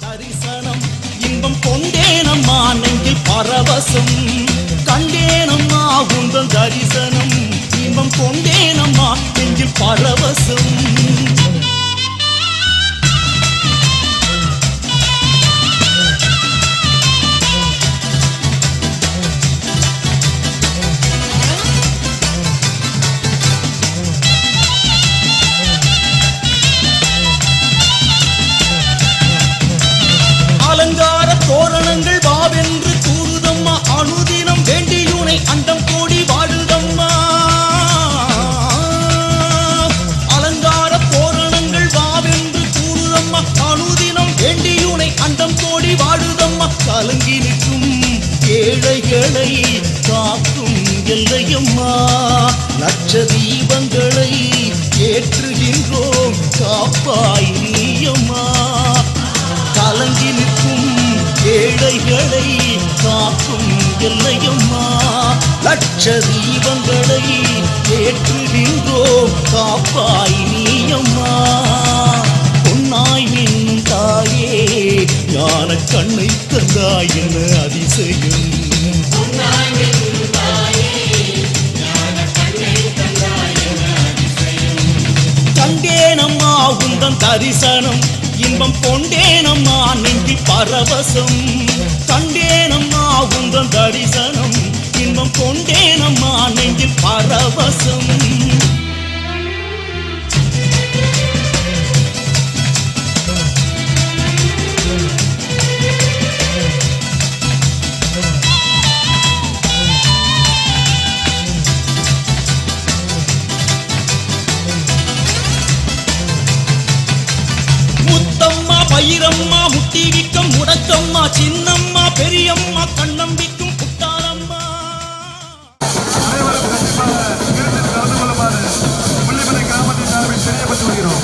தரிசனம் இன்பம் கொண்டேனம்மா நெஞ்சில் பரவசம் கண்டேனம்மா உந்தன் தரிசனம் இன்பம் கொண்டேனம்மா நெஞ்சில் பரவசம் அலங்கார தோரணங்கள் வாவென்று கூறுதம்மா அனுதினம் வேண்டியுனை அண்டம் கோடி வாழுதம்மா அலங்கார தோரணங்கள் வாவென்று கூறுதம்மா அனுதினம் வேண்டியுனை அண்டம் கோடி வாழுதம்மா கலங்கி நிற்கும் ஏழைகளை காக்கும் எல்லையம்மா லட்ச தீபங்களை ஏற்றுகின்றோம் காப்பாய் நீயம்மா கலங்கி நிற்கும் ஏழைகளை காக்கும் எல்லையம்மா லட்ச தீபங்களை ஏற்றுகின்றோம் காப்பாய் நீயம்மா பொன்னாய் நின் தாயே ஞான கண்ணை தந்தாய் என்ன அதிசயம் கண்டேனம்மா உந்தன் தரிசனம் இன்பம் கொண்டேனம்மா நெஞ்சில் பரவசம் கண்டேனம்மா உந்தன் தரிசனம் இன்பம் கொண்டேனம்மா நெஞ்சில் பரவசம் முத்தம்மா பயிரம்மா முட்டி விக்கும் முடக்கம்மா சின்னம்மா பெரியம்மா கண்ணம்பிக்கும் புட்டாரம்மா அனைவரும் கண்டிப்பாக விருந்தில் கலந்து கொள்ளுமாறு கொல்லிமலை கிராமத்தின் சார்பில் தெரியப்பட்டு வருகிறோம்.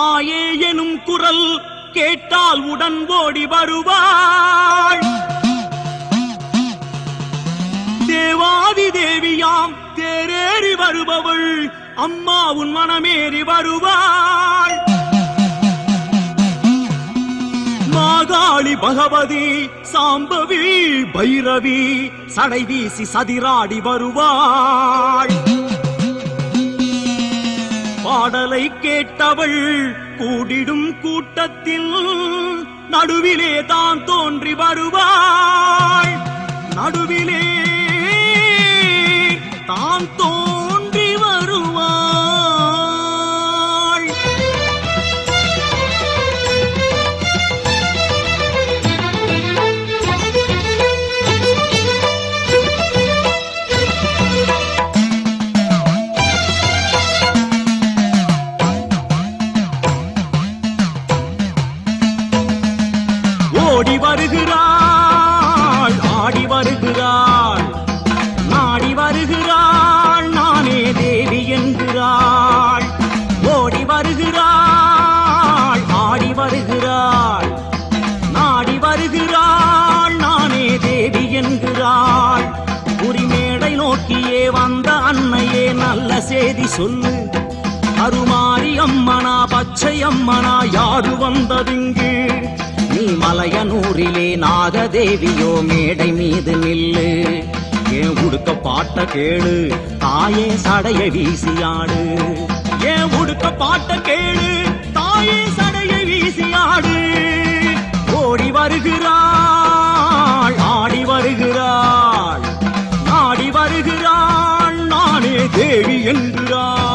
தாயே எனும் குரல் கேட்டால் உடன் ஓடி வருவாள். தேவாதி தேவியாம் தேரேறி வருபவள் அம்மா உன் மனமேறி வருவாள். மாகாளி பகவதி சாம்பவி பைரவி சடை வீசி சதிராடி வருவாள். பாடலை கேட்டவள் கூடிடும் கூட்டத்தில் நடுவிலே தான் தோன்றி வருவாள். நடுவிலே தான் தோன்றி வருவாள். ஓடி வருகிறாள், ஆடி வருகிறாள், நாடி வருகிறாள், நானே தேவி என்கிறாள். ஓடி வருகிறாள், ஆடி வருகிறாள், நாடி வருகிறாள், நானே தேவி என்கிறாள். குறிமேடை நோக்கியே வந்த அன்னையே நல்ல செய்தி சொல்லு. அருமாரி அம்மனா பச்சை அம்மனா யாரு வந்ததிங்கு? நீ மலையனூரிலே நாகதேவியோ மேடை மீது நில்லு. ஏன் உடுக்க பாட்ட கேளு, தாயே சடைய வீசியாடு. ஏன் உடுக்க பாட்ட கேளு, தாயே சடைய வீசியாடு. ஓடி வருகிறாள், ஆடி வருகிறாள், நாடி வருகிறாள், நானே தேவி என்கிறாள்.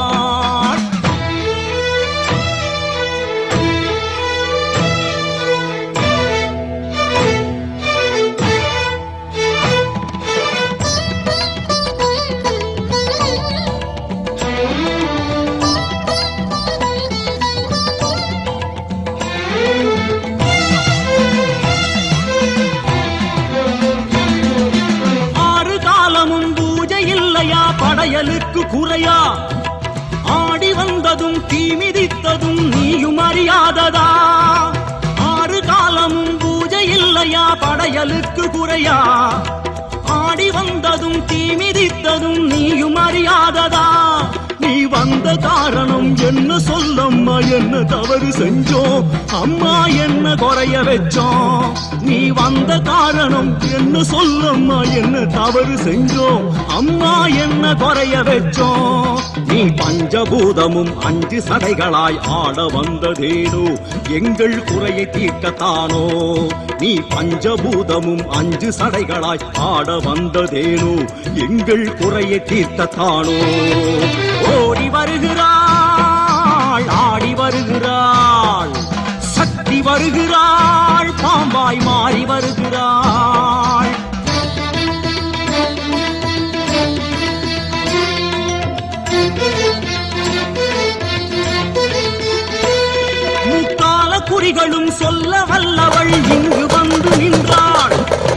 படையலுக்கு குறையா? ஆடி வந்ததும் தீ மிதித்ததும் நீயும் அறியாததா? ஆறு காலமும் பூஜை இல்லையா? படையலுக்கு குறையா? ஆடி வந்ததும் தீ மிதித்ததும் நீயும் அறியாததா? நீ வந்த காரணம் என்ன சொல்லம்மா? என்ன தவறு செஞ்சோம் அம்மா? என்ன குறைய வச்சோம்? நீ வந்த காரணம் என்ன சொல்லம்மா? என்ன தவறு செஞ்சோம் அம்மா? என்ன குறைய வச்சோம்? நீ பஞ்சபூதமும் 5 சடைகளாய் ஆட வந்ததேனோ எங்கள் குறையை தீர்க்கத்தானோ? நீ பஞ்சபூதமும் 5 சடைகளாய் ஆட வந்ததேனோ எங்கள் குறையை தீர்க்கத்தானோ? ஓடி வருகிறாள், ஆடி வருகிறாள், சக்தி வருகிறாள், பாம்பாய் மாறி வருகிறாள். முக்கால குறிகளும் சொல்ல வல்லவள் இங்கு வந்து நின்றாள்.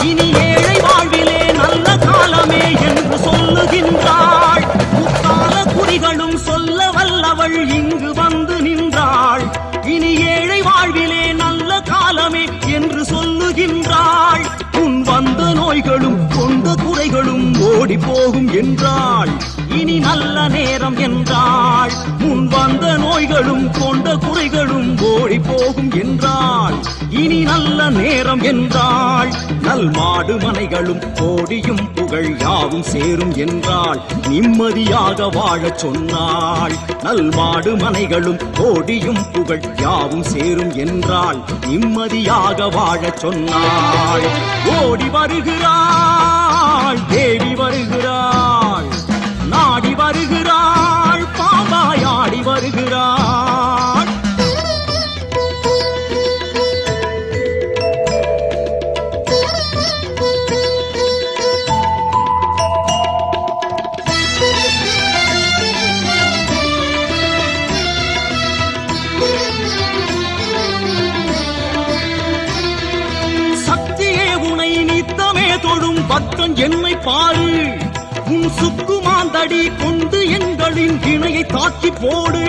இனி ஏழை வாழ்விலே நல்ல காலமே என்று சொல்லுகின்றாள். முக்கால குறிகளும் சொல்ல வல்லவள் இங்கு வந்து நின்றாள். இனி ஏழை வாழ்விலே நல்ல காலமே என்று சொல்லுகின்றாள். உன் வந்த நோய்களும் கொண்ட குறைகளும் ஓடி போகும் என்றாள். இனி நல்ல நேரம் என்றாள். முன் வந்த நோய்களும் கொண்ட குறைகளும் ஓடி போகும் என்றாள். இனி நல்ல நேரம் என்றாள். நல் மாடு மனைகளும் கோடியும் புகழ் யாவும் சேரும் என்றாள். நிம்மதியாக வாழச் சொன்னாள். நல் மாடு மனைகளும் கோடியும் புகழ் யாவும் சேரும் என்றாள். நிம்மதியாக வாழச் சொன்னாள். ஓடி வருகிறாள், தேவி வருகிறாள், நாடி வருகிறாள், பாம்பாயாடி வருகிறாள். சக்தியே உனை நித்தமே தொழும் பக்தன் என்னை பாரு. உன் சுக்குமாந்தடி கொண்டு எங்களின் இணையை தாக்கி போடு.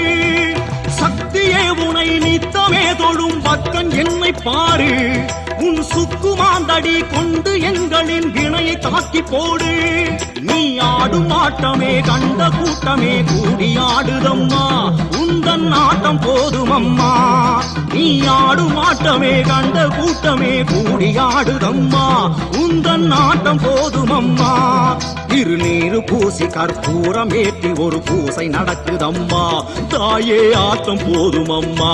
சக்தியே உனை நித்தமே தொழும் பக்தன் என்னை பாரு உன் சுக்குமாந்தடி கொண்டு எங்களின் வினையை தாக்கி போடு நீ ஆடும் ஆட்டமே கண்ட கூட்டமே கூடி ஆடுதம்மா உந்தன் ஆட்டம் போதுமம்மா நீ ஆடும் ஆட்டமே கண்ட கூட்டமே கூடி ஆடுதம்மா உந்தன் ஆட்டம் போதுமம்மா திருநீரு பூசி கற்பூரம் ஏற்றி ஒரு பூசை நடக்குதம்மா தாயே ஆட்டம் போதுமம்மா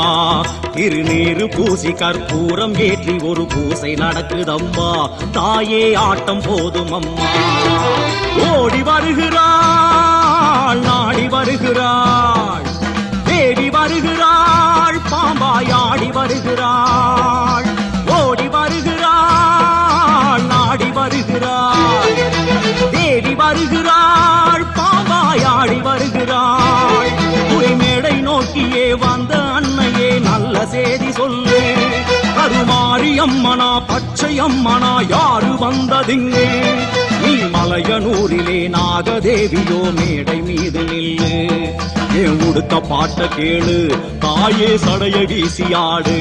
திருநீரு பூசி கற்பூரம் ஏற்றி ஒரு பூசை நடக்குதம்மா தாயே ஆட்டம் போதுமம்மா ஓடி வருகிறாள் நாடி வருகிறாள் தேடி வருகிறாள் பாம்பாய் ஆடி வருகிறாள் ஓடி வருகிறாள் நாடி வருகிறாள் தேடி வருகிறாள் பாம்பாய் ஆடி வருகிறாள் உரிமேடை நோக்கியே வந்த அன்னையே நல்ல செய்தி சொல்லு கருமாரி அம்மனா பச்சை அம்மனா யாரு வந்ததிங்கே நீ மலையனூரிலே நாகதேவியோ மேடை மீது நில்லு ஏன் உடுக்க பாட்ட கேளு தாயே சடையை வீசியாடு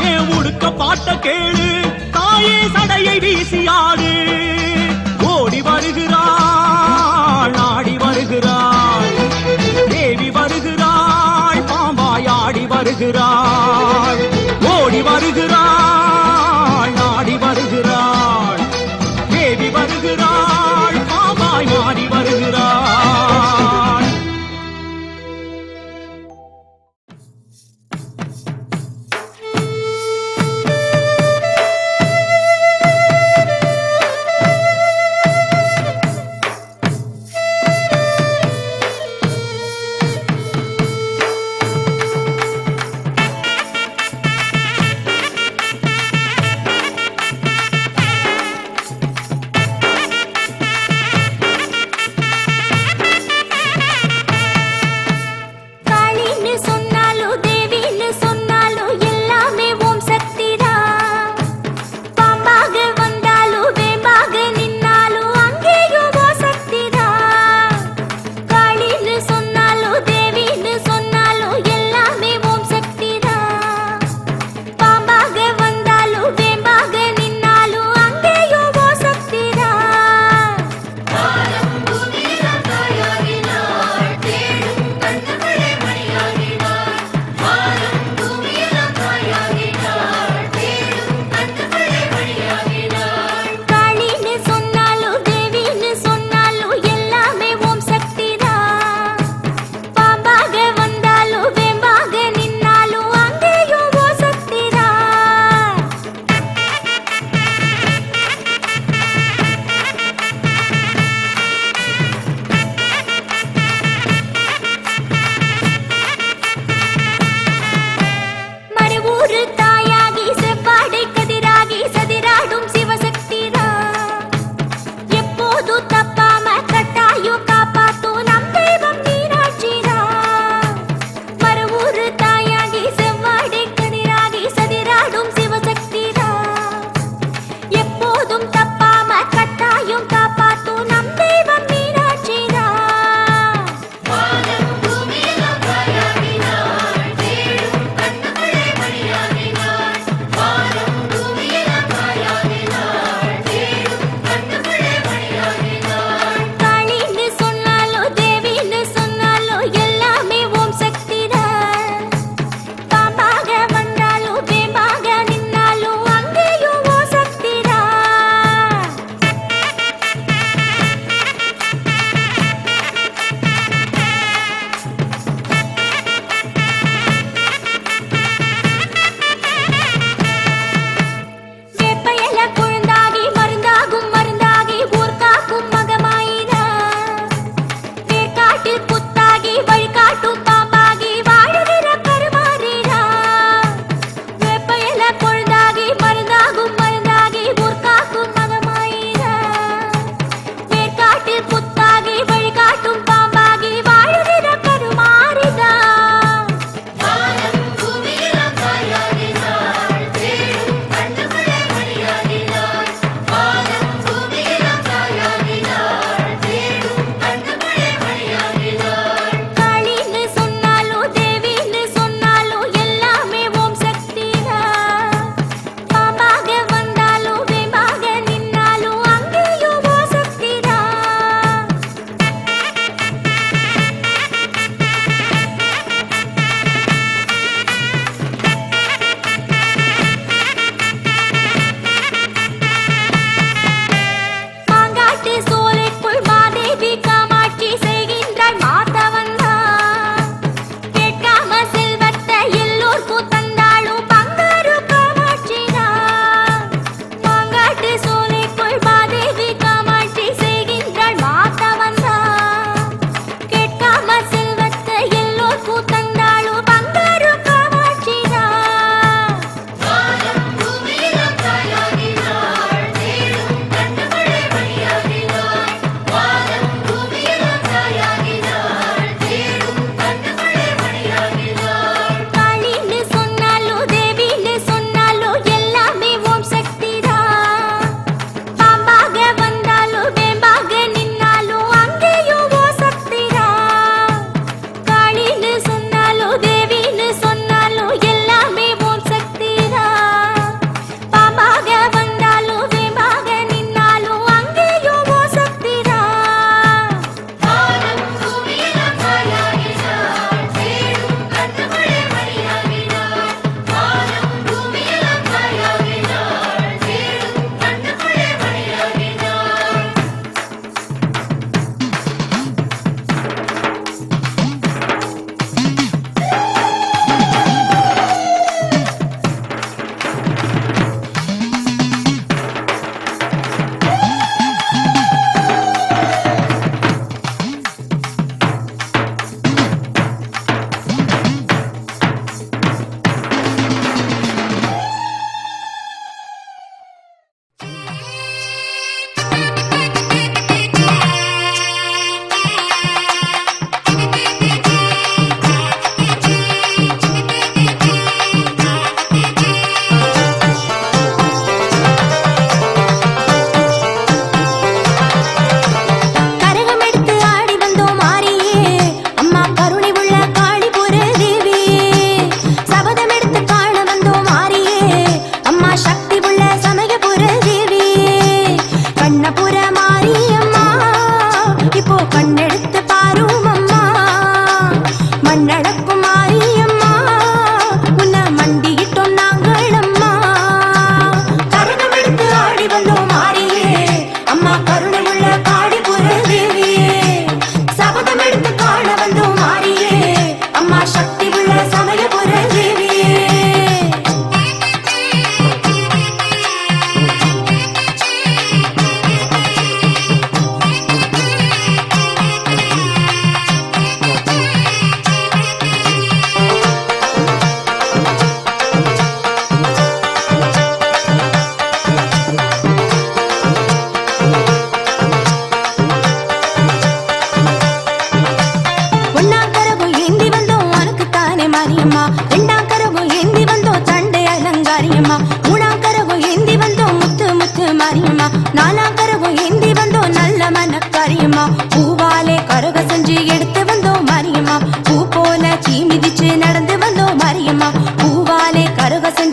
ஏன் உடுக்க பாட்ட கேளு தாயே சடையை வீசியாடு ஓடி வருகிறாள் நாடி வருகிறாள் தேவி வருகிறாள் பாம்பாய் ஆடி வருகிறாள் ஓடி வருகிறாள் நாடி வருகிறாள் தேவி வருகிறாள் பாம்பாய் ஆடி வருகிறாள்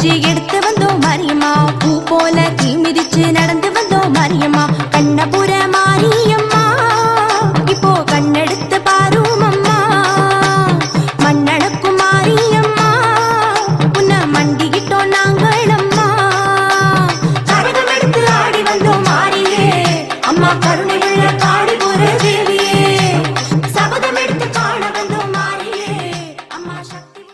செஞ்சு எடுத்து வந்தோம் மாரியம்மா பூ போல தீ மிதிச்சு நடந்து வந்தோம் மாரியம்மா கண்ணபுர மாரியம்மா இப்போ கண்ணெடுத்து பாரும் அம்மா மண்ணளக்கும் மாரியம்மா உன்னை மண்டிக்கிட்டோம் நாங்கள் அம்மா கரகம் எடுத்து ஆடி வந்தோம் மாரியே அம்மா கருணை உள்ள காடி போற தேவியே சபதம் எடுத்து காண வந்தோம் மாரியே அம்மா சக்தி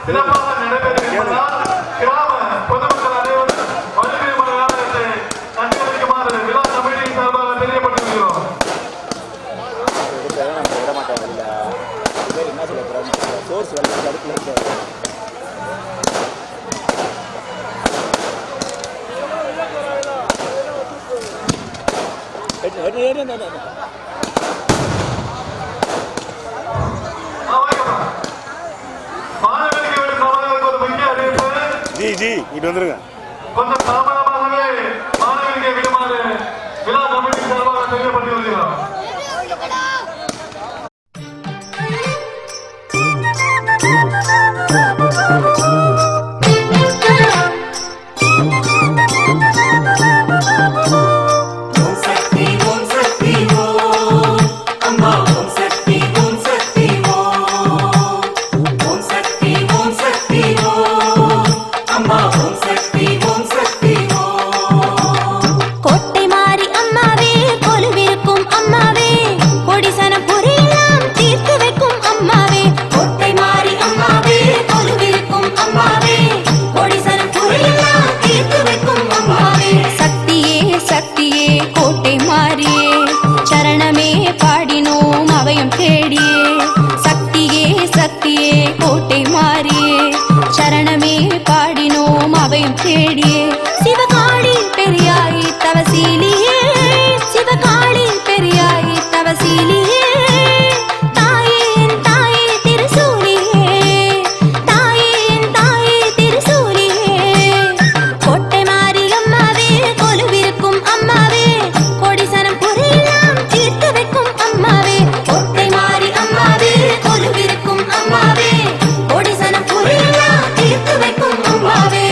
சிறப்பாக நடைபெறுகின்றதால் கிராம பொதுமக்கள் அனைவரும் வருகைமல நாடகத்தை கண்டுகளிக்குமாறு விழா கமிட்டியின் சார்பாக தெரியப்பட்டிருக்கிறோம். மாணவர்களுக்கு ஒரு சவாலுக்கு ஒரு முக்கிய அறிவிப்பு. ஜி இங்க வந்துருங்க. கொஞ்சம் தாமதமாகவே மாணவர்களுக்கு விடுமாறு விழா கமிட்டி சார்பாக தெரியப்பட்டிருக்கிறோம். கோட்டை மாறி அம்மாவே கொலுவிருக்கும் அம்மாவே கொடிசனம் புரியலாம் தீர்த்து வைக்கும் அம்மாவே கோட்டை மாறி அம்மாவே கொலுவிருக்கும் அம்மாவே கொடிசனம் புரியலாம் தீர்த்து வைக்கும் அம்மாவே சக்தியே சக்தியே கோட்டை மாறியே சரணமே பாடினோம் அவையும் தேடியே சக்தியே சக்தியே கோட்டை மாறியே சரணமே பாடினோம் அவையும் தேடியே சிவகாளி பெரியாயி தவசீலியே சிவகாளி பெரியாயி தவசீலியே தாயே தாயே திருசூலியே தாயே தாயே திருசூலியே கோட்டை மாறி அம்மாவே கொலுவிருக்கும் அம்மாவே கொடிசனம் புரியலாம் தீர்த்து வைக்கும் அம்மாவே கோட்டை மாறி அம்மாவே கொலுவிருக்கும் அம்மாவே கொடிசனம் புரியலாம் தீர்த்து வைக்கும் அம்மாவே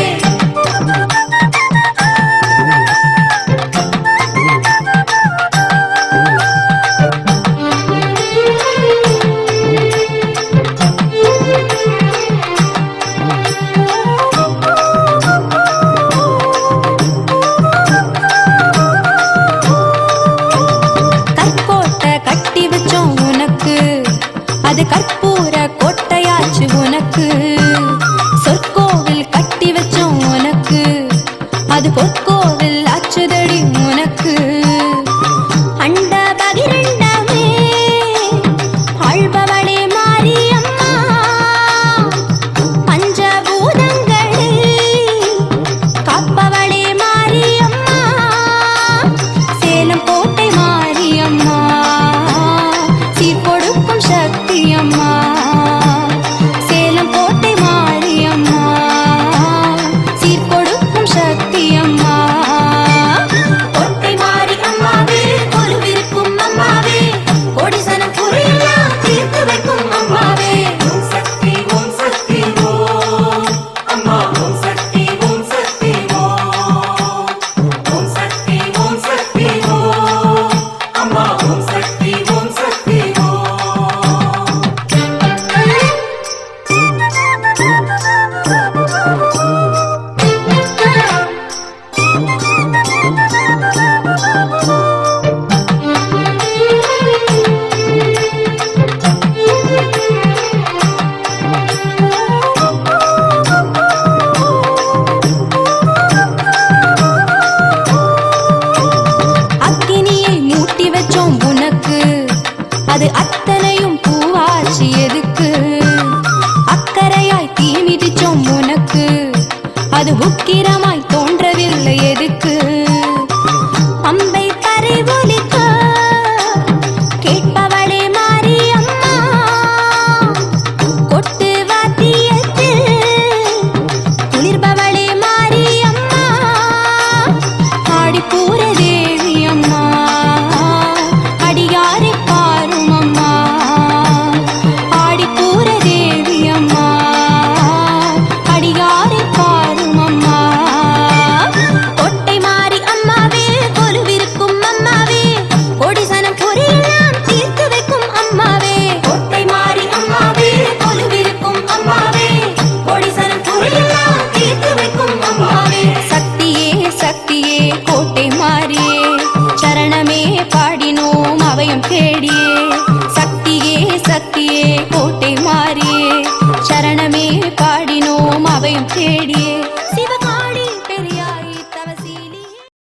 தேடியே